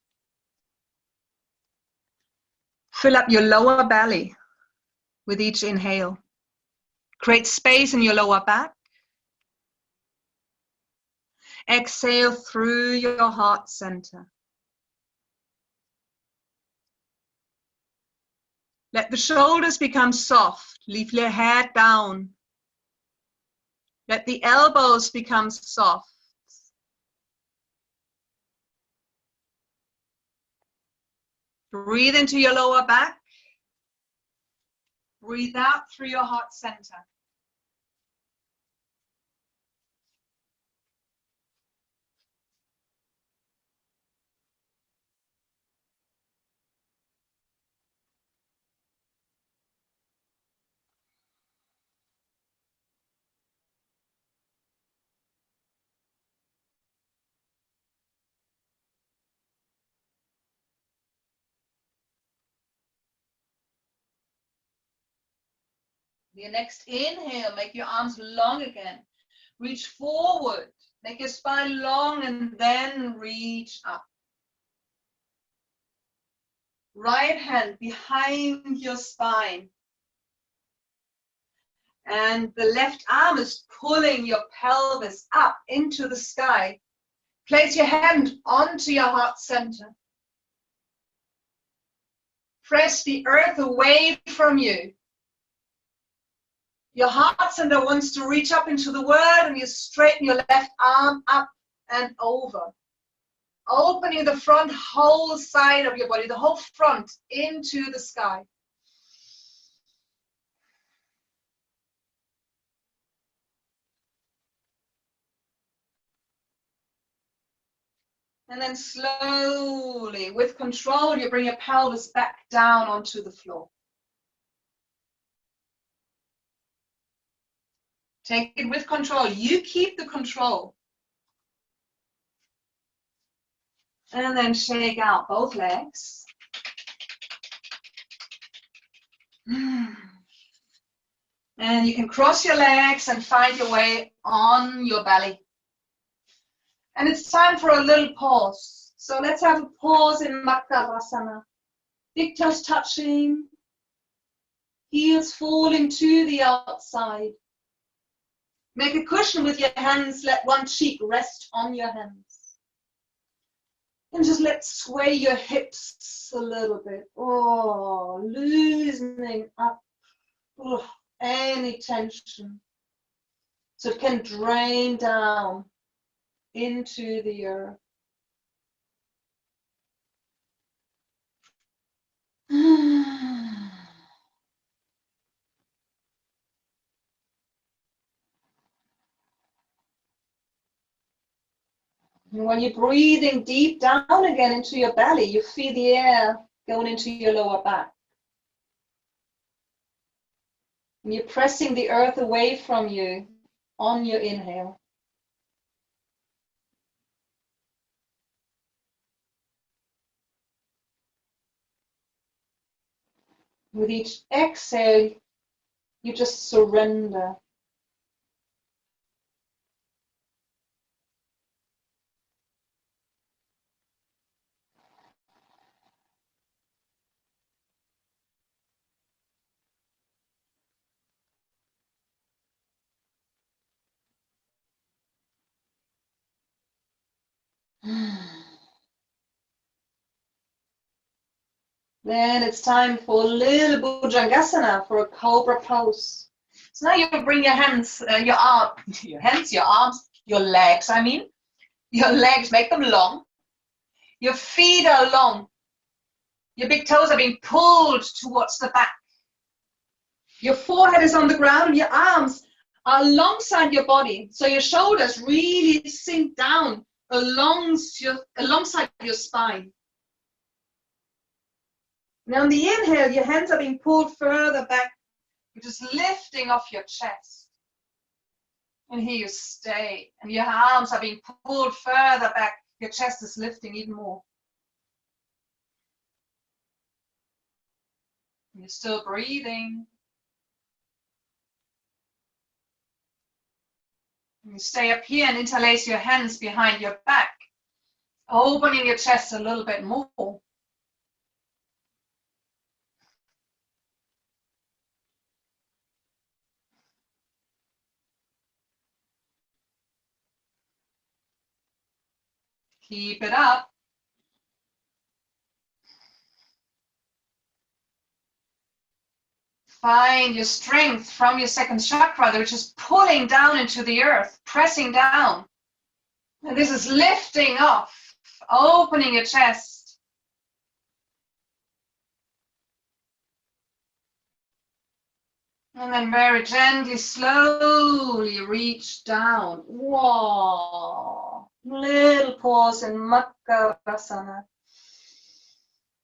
Fill up your lower belly with each inhale. Create space in your lower back. Exhale through your heart center. Let the shoulders become soft. Leave your head down. Let the elbows become soft. Breathe into your lower back. Breathe out through your heart center. Your next inhale, make your arms long again. Reach forward, make your spine long, and then reach up. Right hand behind your spine. And the left arm is pulling your pelvis up into the sky. Place your hand onto your heart center. Press the earth away from you. Your heart center wants to reach up into the world, and you straighten your left arm up and over. Opening the front whole side of your body, the whole front into the sky. And then slowly, with control, you bring your pelvis back down onto the floor. Take it with control. You keep the control. And then shake out both legs. And you can cross your legs and find your way on your belly. And it's time for a little pause. So let's have a pause in Makkarasana. Big toes touching, heels falling to the outside. Make a cushion with your hands, let one cheek rest on your hands. And just let's sway your hips a little bit. Oh, loosening up any tension. So it can drain down into the earth. And when you're breathing deep down again into your belly, you feel the air going into your lower back. And you're pressing the earth away from you on your inhale. With each exhale, you just surrender. Then it's time for a little Bhujangasana, for a cobra pose. So now you bring your hands, your arms, your legs, your legs, make them long. Your feet are long. Your big toes are being pulled towards the back. Your forehead is on the ground, your arms are alongside your body. So your shoulders really sink down alongside your spine. Now on the inhale, your hands are being pulled further back. You're just lifting off your chest. And here you stay. And your arms are being pulled further back. Your chest is lifting even more. You're still breathing. And you stay up here and interlace your hands behind your back, opening your chest a little bit more. Keep it up. Find your strength from your second chakra, which is pulling down into the earth, pressing down. And this is lifting off, opening your chest. And then very gently, slowly reach down. Whoa. Little pause in Makkarasana.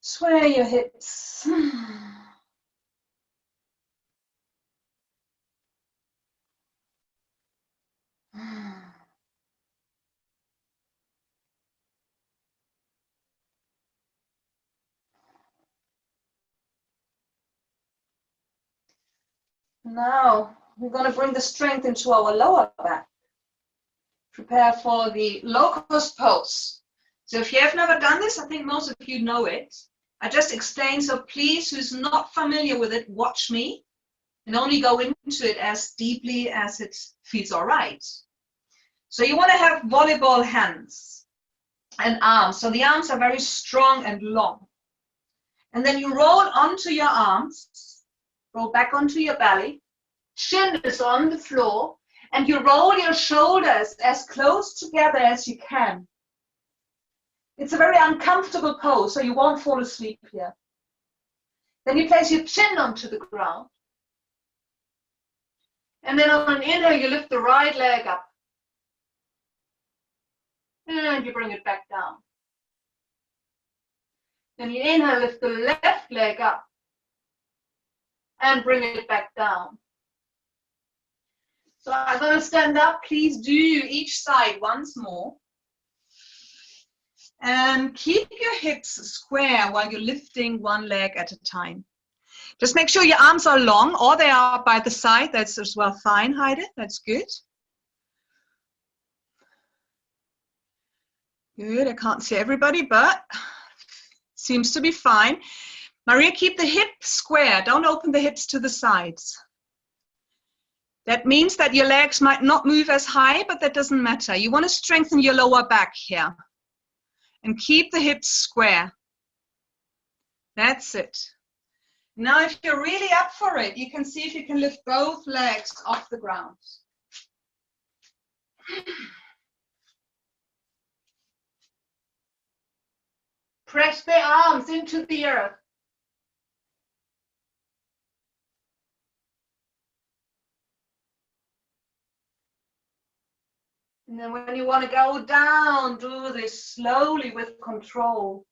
Sway your hips. Now we're going to bring the strength into our lower back. Prepare for the locust pose. So if you have never done this, I think most of you know it. I just explained, so please, who's not familiar with it, watch me and only go into it as deeply as it feels all right. So you want to have volleyball hands and arms. So the arms are very strong and long. And then you roll onto your arms, roll back onto your belly, chin is on the floor, and you roll your shoulders as close together as you can. It's a very uncomfortable pose, so you won't fall asleep here. Then you place your chin onto the ground. And then on an inhale, you lift the right leg up. And you bring it back down. Then you inhale, lift the left leg up. And bring it back down. So I'm going to stand up. Please do each side once more. And keep your hips square while you're lifting one leg at a time. Just make sure your arms are long, or they are by the side. That's as well fine, Heide. That's good. Good, I can't see everybody, but seems to be fine. Maria, keep the hips square. Don't open the hips to the sides. That means that your legs might not move as high, but that doesn't matter. You want to strengthen your lower back here. And keep the hips square. That's it. Now, if you're really up for it, you can see if you can lift both legs off the ground. Press the arms into the earth. And then when you want to go down, do this slowly with control.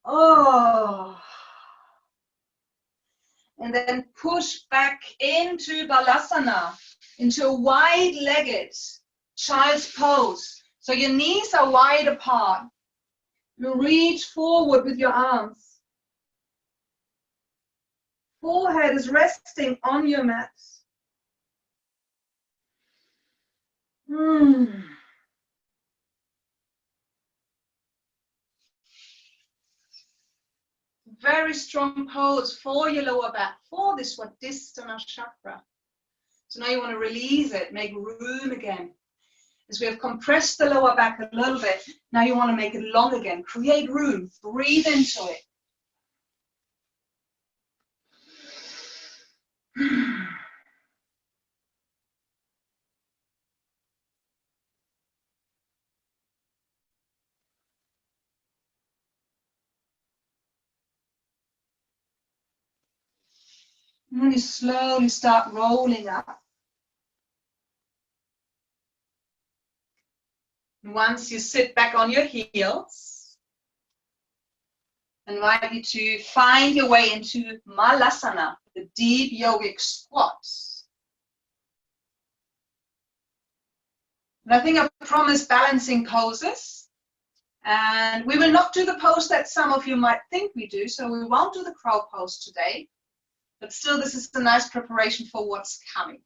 Oh. And then push back into Balasana, into a wide-legged child's pose. So your knees are wide apart. You reach forward with your arms. Forehead is resting on your mat. Very strong pose for your lower back, for this Swadisthana Chakra. So now you want to release it, make room again. As we have compressed the lower back a little bit, now you want to make it long again. Create room, breathe into it. And then you slowly start rolling up. And once you sit back on your heels, I invite you to find your way into Malasana, the deep yogic squats. And I think I promised balancing poses. And we will not do the pose that some of you might think we do, so we won't do the crow pose today. But still, this is a nice preparation for what's coming.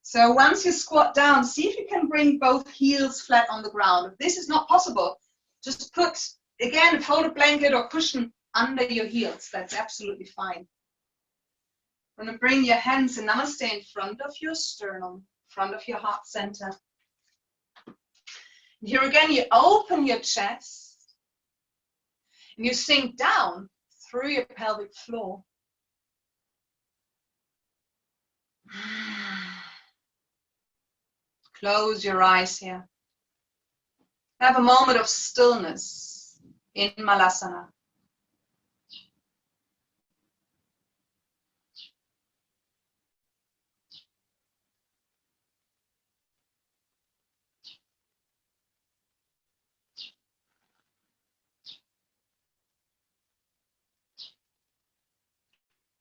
So once you squat down, see if you can bring both heels flat on the ground. If this is not possible, just put, again, a folded blanket or cushion under your heels. That's absolutely fine. You're going to bring your hands in Namaste in front of your sternum, in front of your heart center. And here again, you open your chest and you sink down through your pelvic floor. Close your eyes here. Have a moment of stillness in Malasana.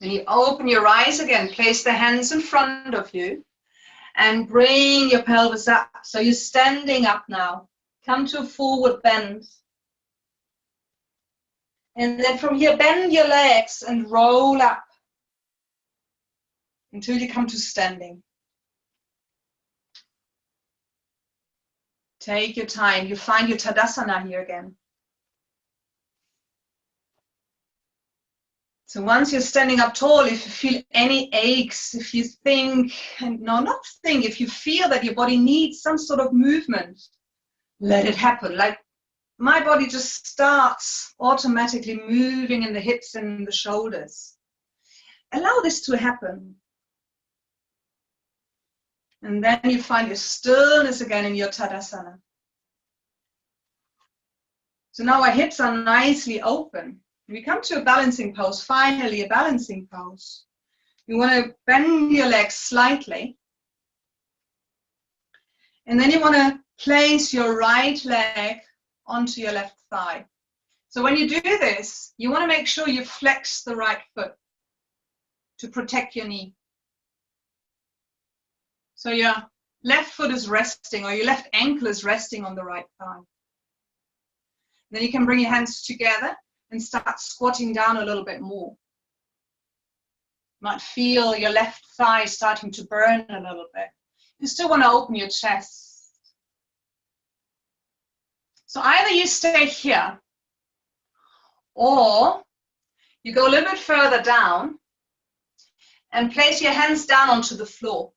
When you open your eyes again, place the hands in front of you and bring your pelvis up. So you're standing up now. Come to a forward bend. And then from here, bend your legs and roll up. until you come to standing. Take your time. You find your Tadasana here again. So once you're standing up tall, if you feel any aches, if you think, and no, not think, if you feel that your body needs some sort of movement, let it happen. Like my body just starts automatically moving in the hips and the shoulders. Allow this to happen. And then you find your stillness again in your Tadasana. So now our hips are nicely open. We come to a balancing pose, finally a balancing pose. You want to bend your legs slightly. And then you want to place your right leg onto your left thigh. So when you do this, you want to make sure you flex the right foot to protect your knee. So your left foot is resting, or your left ankle is resting on the right thigh. Then you can bring your hands together and start squatting down a little bit more. You might feel your left thigh starting to burn a little bit. You still want to open your chest. So either you stay here, or you go a little bit further down and place your hands down onto the floor.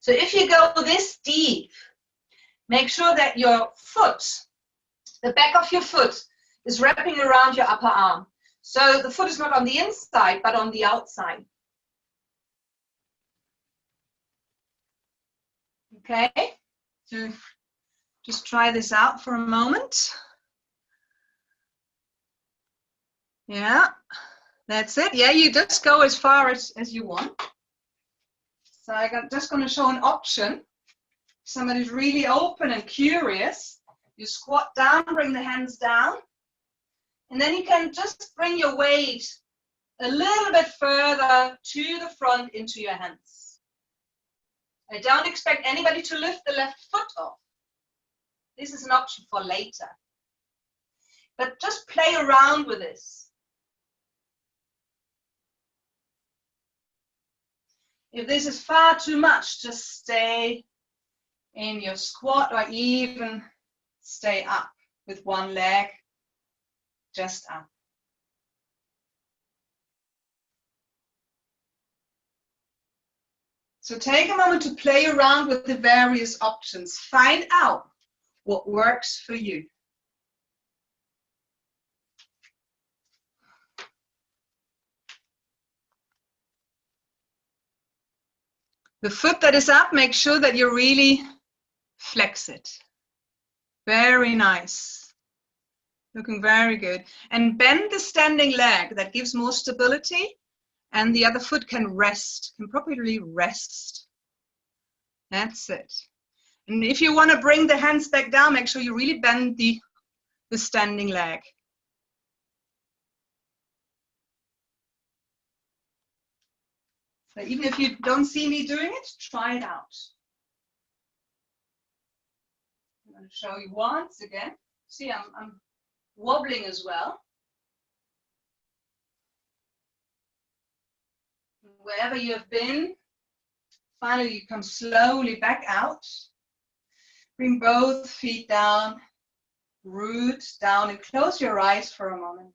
So if you go this deep, make sure that your foot, the back of your foot, is wrapping around your upper arm. So the foot is not on the inside, but on the outside. Okay, so just try this out for a moment. Yeah, that's it. Yeah, you just go as far as you want. So I'm just going to show an option. If somebody's really open and curious, you squat down, bring the hands down, and then you can just bring your weight a little bit further to the front into your hands. I don't expect anybody to lift the left foot off. This is an option for later. But just play around with this. If this is far too much, just stay in your squat, or even stay up with one leg just up. So take a moment to play around with the various options. Find out what works for you. The foot that is up, make sure that you really flex it. Very nice. Looking very good. And bend the standing leg. That gives more stability. And the other foot can rest, can properly rest. That's it. And if you want to bring the hands back down, make sure you really bend the standing leg. So even if you don't see me doing it, try it out. I'm going to show you once again. See, I'm wobbling as well. Wherever you have been, finally you come slowly back out. Bring both feet down, root down, and close your eyes for a moment.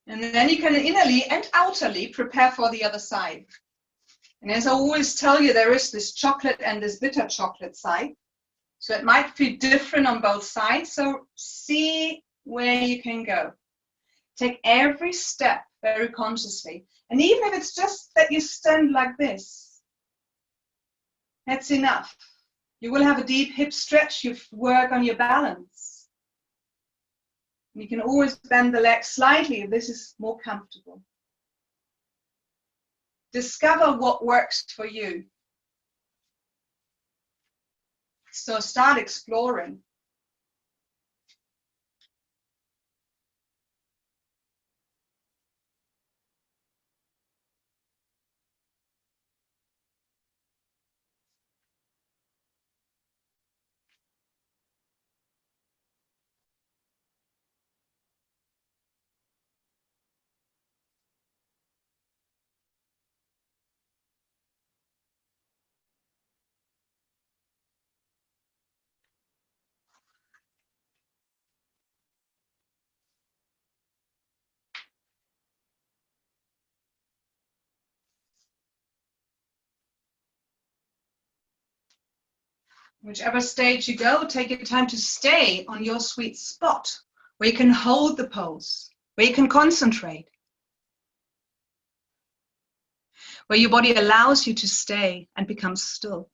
And then you can innerly and outerly prepare for the other side. And as I always tell you, there is this chocolate and this bitter chocolate side. So it might feel different on both sides. So see where you can go. Take every step very consciously. And even if it's just that you stand like this, that's enough. You will have a deep hip stretch. You work on your balance. You can always bend the legs slightly if this is more comfortable. Discover what works for you. So start exploring. Whichever stage you go, take your time to stay on your sweet spot, where you can hold the pose, where you can concentrate, where your body allows you to stay and become still.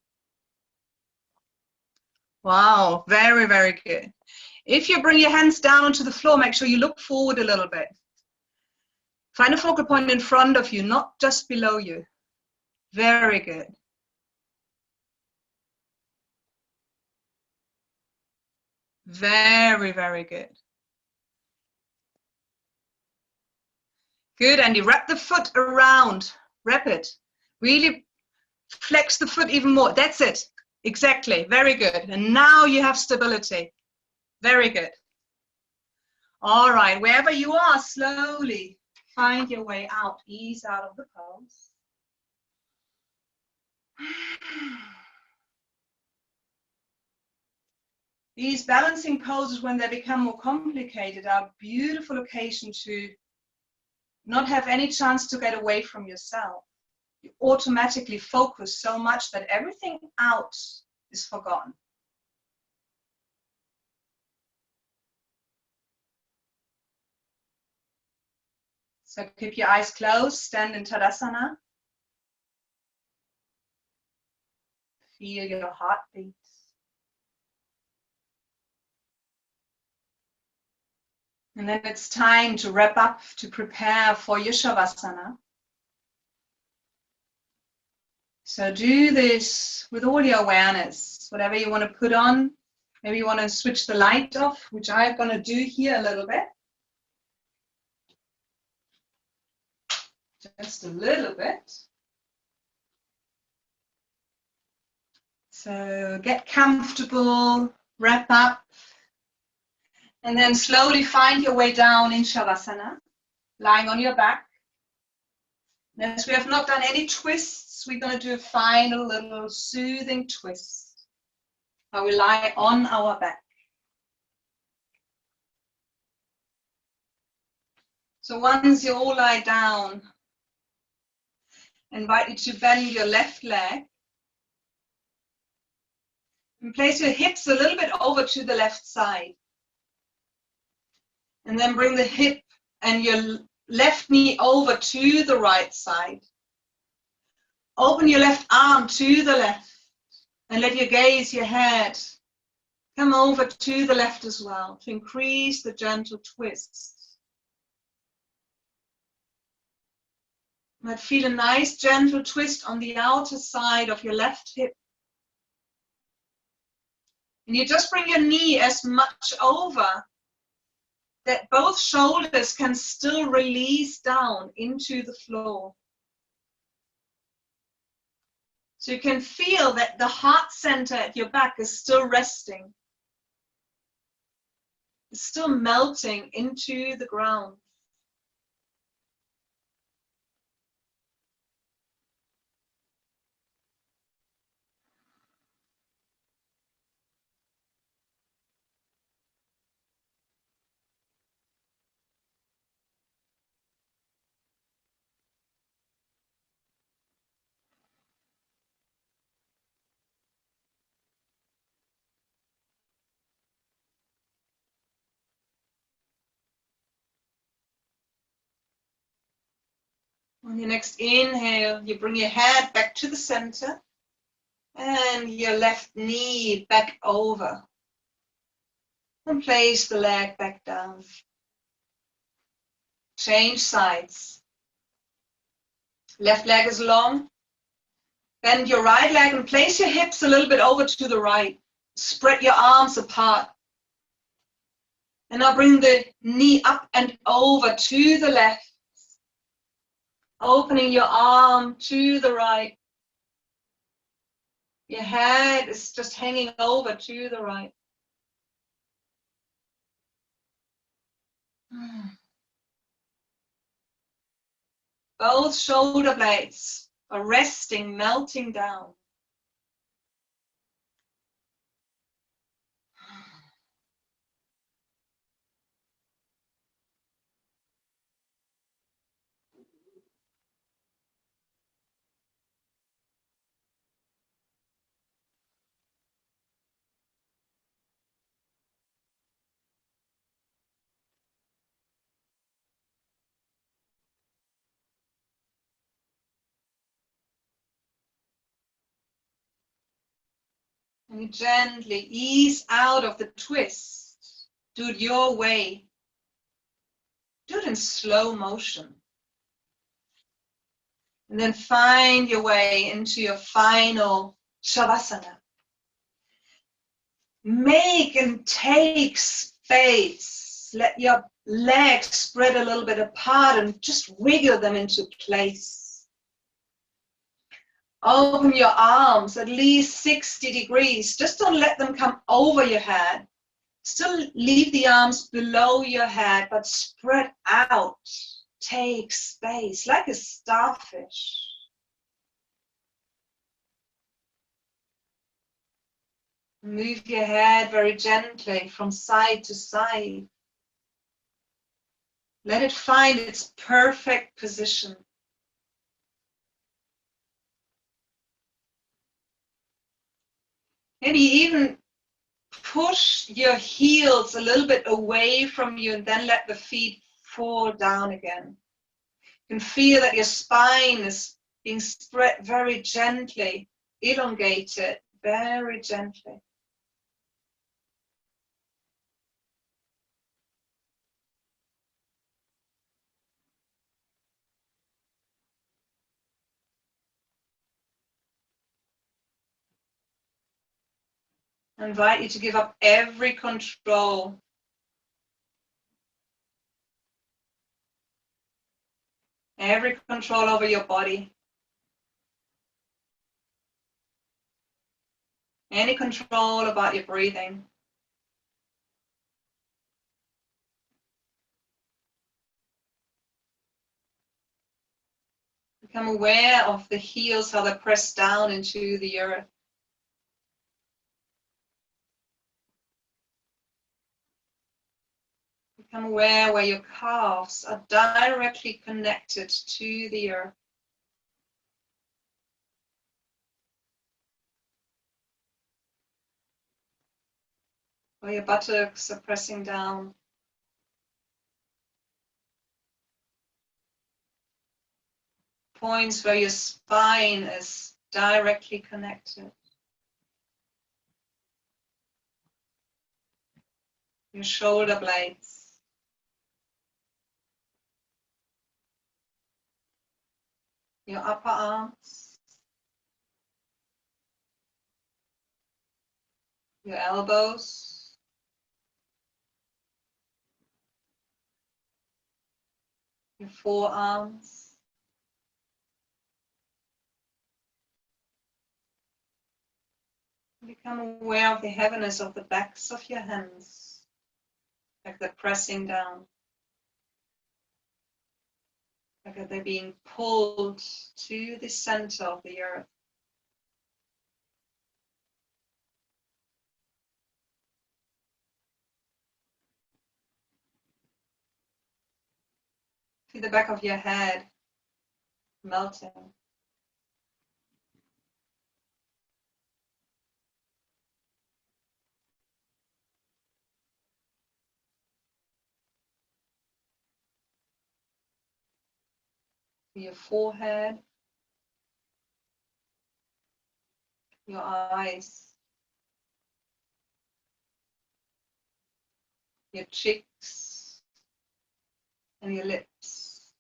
Wow, very, very good. If you bring your hands down onto the floor, make sure you look forward a little bit. Find a focal point in front of you, not just below you. Very good. Very, very good. Good, Andy. Wrap the foot around. Wrap it. Really flex the foot even more. That's it. Exactly. Very good. And now you have stability. Very good. All right. Wherever you are, slowly find your way out. Ease out of the pose. These balancing poses, when they become more complicated, are a beautiful occasion to not have any chance to get away from yourself. You automatically focus so much that everything out is forgotten. So keep your eyes closed, stand in Tadasana. Feel your heartbeat. And then it's time to wrap up, to prepare for your Shavasana. So do this with all your awareness, whatever you want to put on. Maybe you want to switch the light off, which I'm going to do here a little bit. Just a little bit. So get comfortable, wrap up, and then slowly find your way down in Shavasana, lying on your back. And as we have not done any twists, we're going to do a final little soothing twist. Now we lie on our back. So once you all lie down, I invite you to bend your left leg and place your hips a little bit over to the left side. And then bring the hip and your left knee over to the right side. Open your left arm to the left and let your gaze, your head, come over to the left as well to increase the gentle twist. You might feel a nice gentle twist on the outer side of your left hip. And you just bring your knee as much over that both shoulders can still release down into the floor. So you can feel that the heart center at your back is still resting. It's still melting into the ground. On your next inhale, you bring your head back to the center and your left knee back over. And place the leg back down. Change sides. Left leg is long. Bend your right leg and place your hips a little bit over to the right. Spread your arms apart. And now bring the knee up and over to the left. Opening your arm to the right. Your head is just hanging over to the right. Both shoulder blades are resting, melting down. And you gently ease out of the twist. Do it your way. Do it in slow motion. And then find your way into your final Shavasana. Make and take space. Let your legs spread a little bit apart and just wiggle them into place. Open your arms at least 60 degrees. Just don't let them come over your head. Still leave the arms below your head, but spread out. Take space like a starfish. Move your head very gently from side to side. Let it find its perfect position. Maybe even push your heels a little bit away from you and then let the feet fall down again. You can feel that your spine is being spread very gently, elongated very gently. I invite you to give up every control. Every control over your body. Any control about your breathing. Become aware of the heels, how they press down into the earth. Become aware where your calves are directly connected to the earth. Where your buttocks are pressing down. Points where your spine is directly connected. Your shoulder blades. Your upper arms. Your elbows. Your forearms. Become aware of the heaviness of the backs of your hands, like they're pressing down, like they're being pulled to the center of the earth. Feel the back of your head melting. Your forehead, your eyes, your cheeks, and your lips.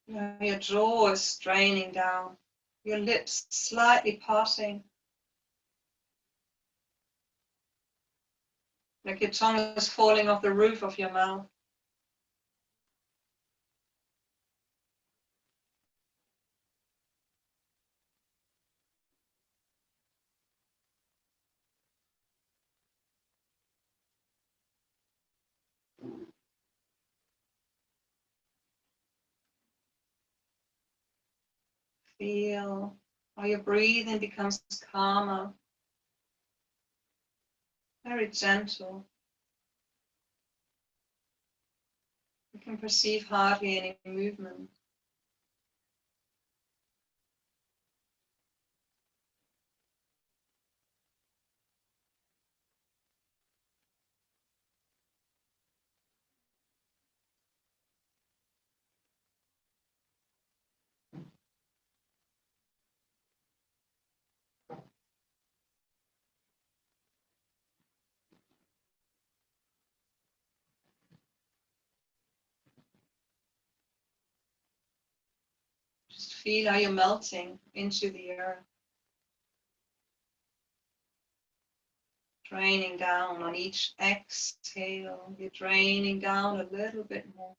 Your jaw is straining down, your lips slightly parting, like your tongue is falling off the roof of your mouth. Feel how your breathing becomes calmer, very gentle. You can perceive hardly any movement. Feel how you're melting into the earth. Draining down on each exhale. You're draining down a little bit more.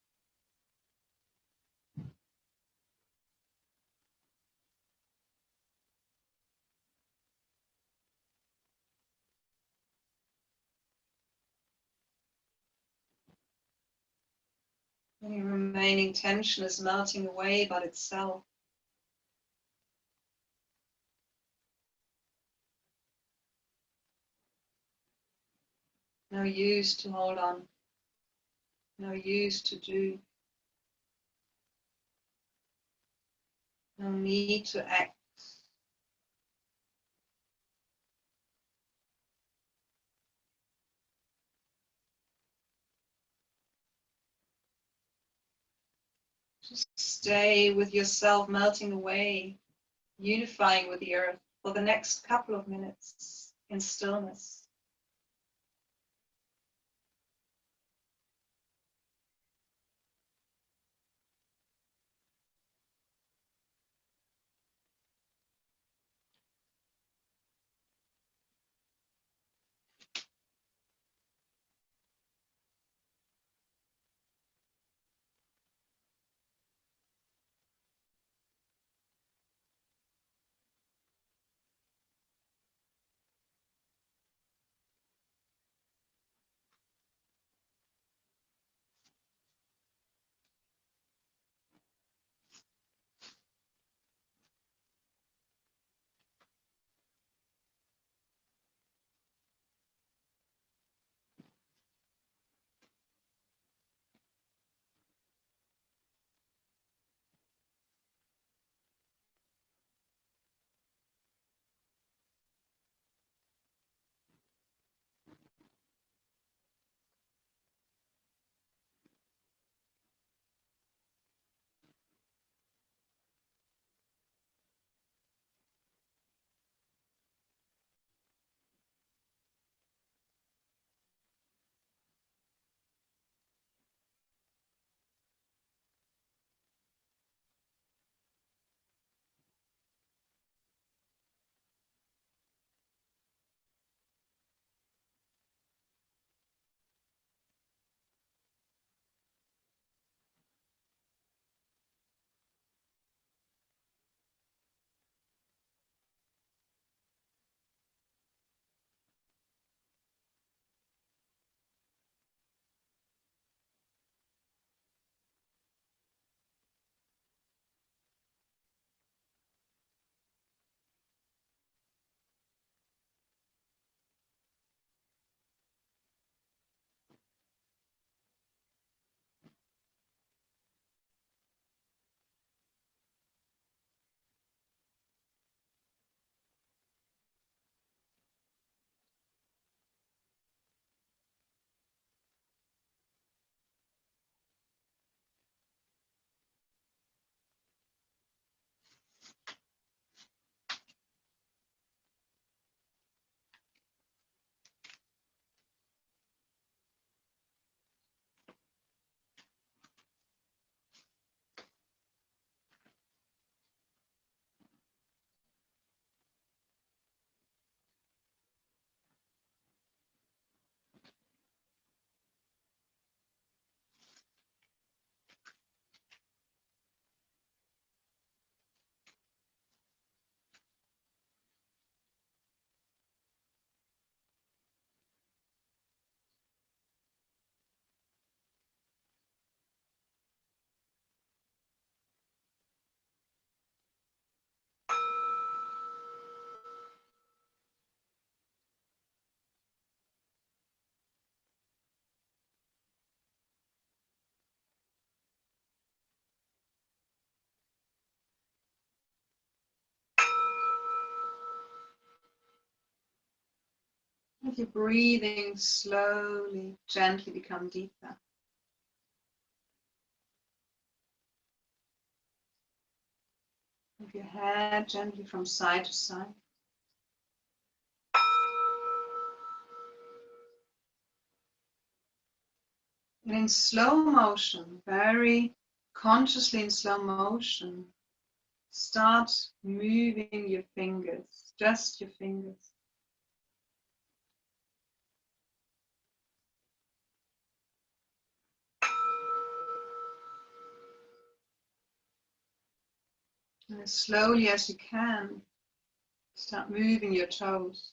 Any remaining tension is melting away by itself. No use to hold on. No use to do. No need to act. Just stay with yourself melting away, unifying with the earth for the next couple of minutes in stillness. Let your breathing slowly, gently become deeper. Move your head gently from side to side. And in slow motion, very consciously in slow motion, Start moving your fingers, just your fingers. And as slowly as you can, start moving your toes.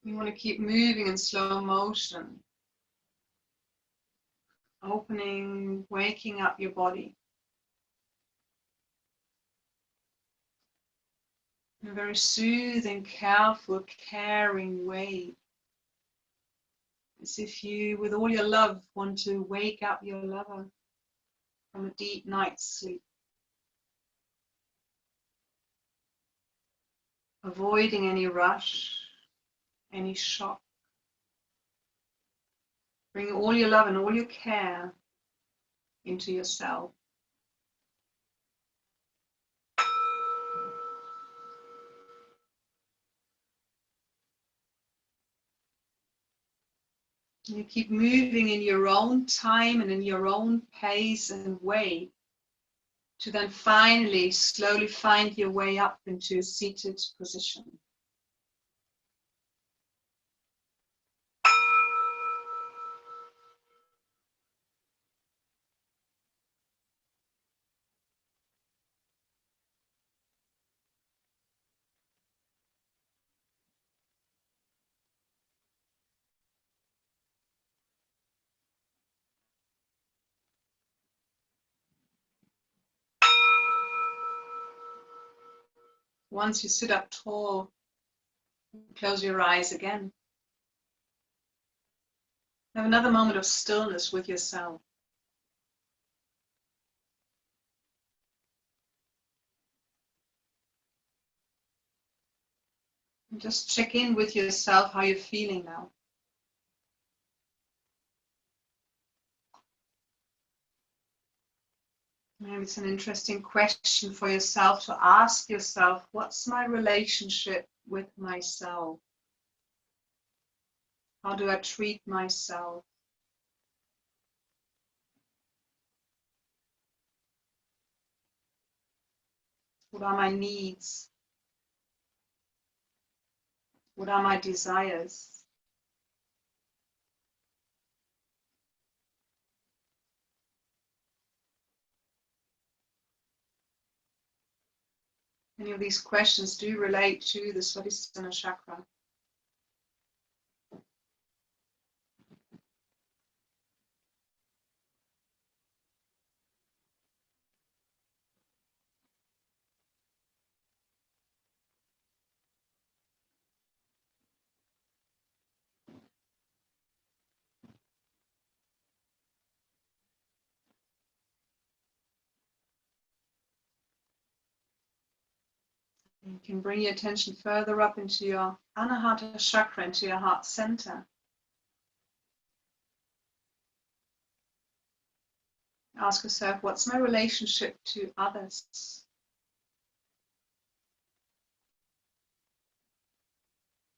You want to keep moving in slow motion, opening, waking up your body in a very soothing, careful, caring way. As if you, with all your love, want to wake up your lover from a deep night's sleep. Avoiding any rush, any shock. Bring all your love and all your care into yourself. You keep moving in your own time and in your own pace and way to then finally slowly find your way up into a seated position. Once you sit up tall, close your eyes again. Have another moment of stillness with yourself. And just check in with yourself how you're feeling now. Maybe it's an interesting question for yourself to ask yourself, what's my relationship with myself? How do I treat myself? What are my needs? What are my desires? Many of these questions do relate to the Swadisthana Chakra. You can bring your attention further up into your Anahata Chakra, into your heart center. Ask yourself, what's my relationship to others?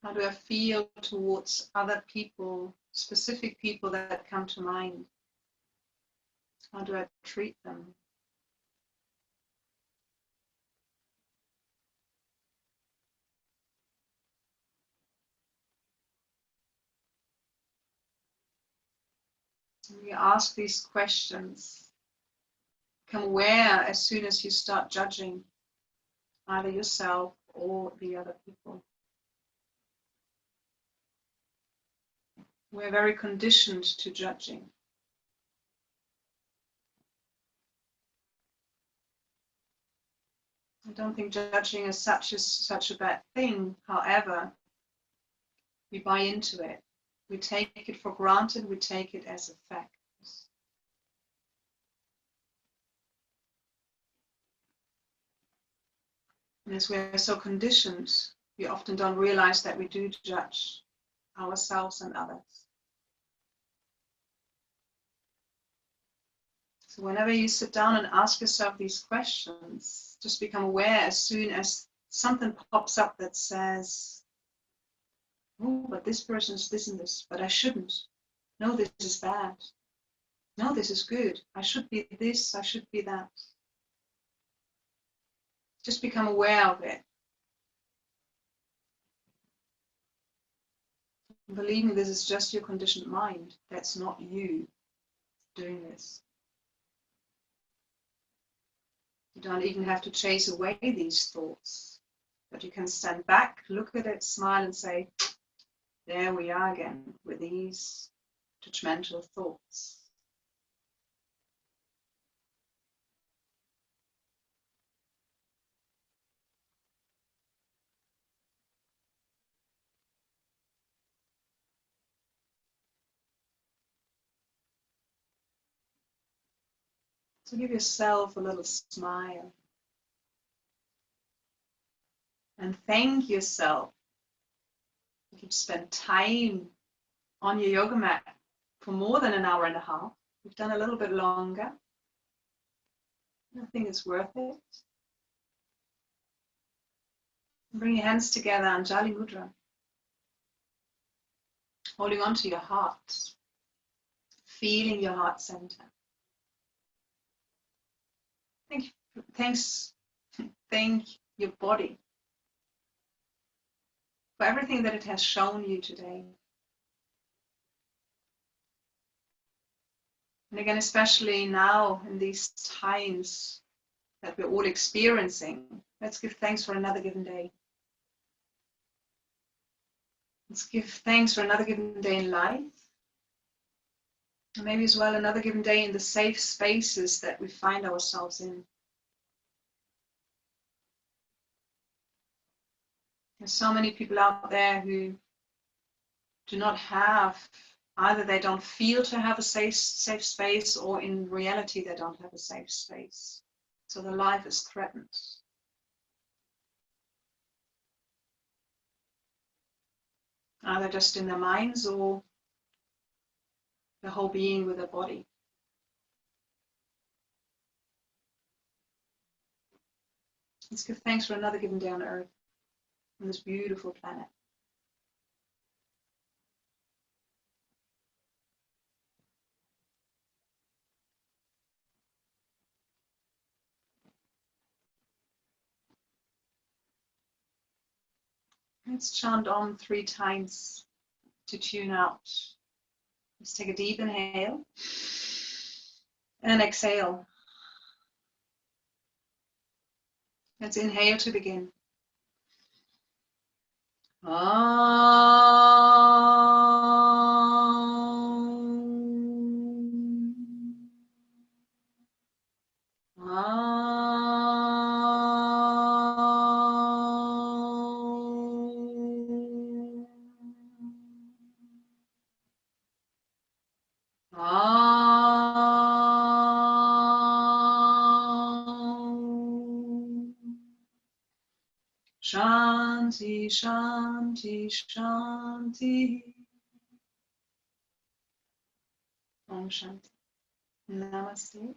How do I feel towards other people, specific people that come to mind? How do I treat them? When you ask these questions, become aware as soon as you start judging either yourself or the other people. We're very conditioned to judging. I don't think judging is such a bad thing. However, we buy into it. We take it for granted. We take it as a fact. And as we're so conditioned, we often don't realize that we do judge ourselves and others. So whenever you sit down and ask yourself these questions, just become aware as soon as something pops up that says, Oh, but this person's this and this, but I shouldn't. No, this is bad. No, this is good. I should be this, I should be that. Just become aware of it. Believe me, this is just your conditioned mind. That's not you doing this. You don't even have to chase away these thoughts, but you can stand back, look at it, smile and say, there we are again with these judgmental thoughts. So give yourself a little smile and thank yourself if you've spent time on your yoga mat for more than an hour and a half. You've done a little bit longer. I think it's worth it. Bring your hands together, Anjali Mudra. Holding on to your heart. Feeling your heart center. Thank your body for everything that it has shown you today. And again, especially now in these times that we're all experiencing, let's give thanks for another given day. Let's give thanks for another given day in life. And maybe as well another given day in the safe spaces that we find ourselves in. There's so many people out there who do not have, either they don't feel to have a safe space, or in reality they don't have a safe space. So their life is threatened. Either just in their minds or the whole being with their body. Let's give thanks for another given day on Earth, on this beautiful planet. Let's chant Om 3 times to tune out. Let's take a deep inhale and exhale. Let's inhale to begin. Shanti, Shanti, Shanti. Om Shanti. Namaste.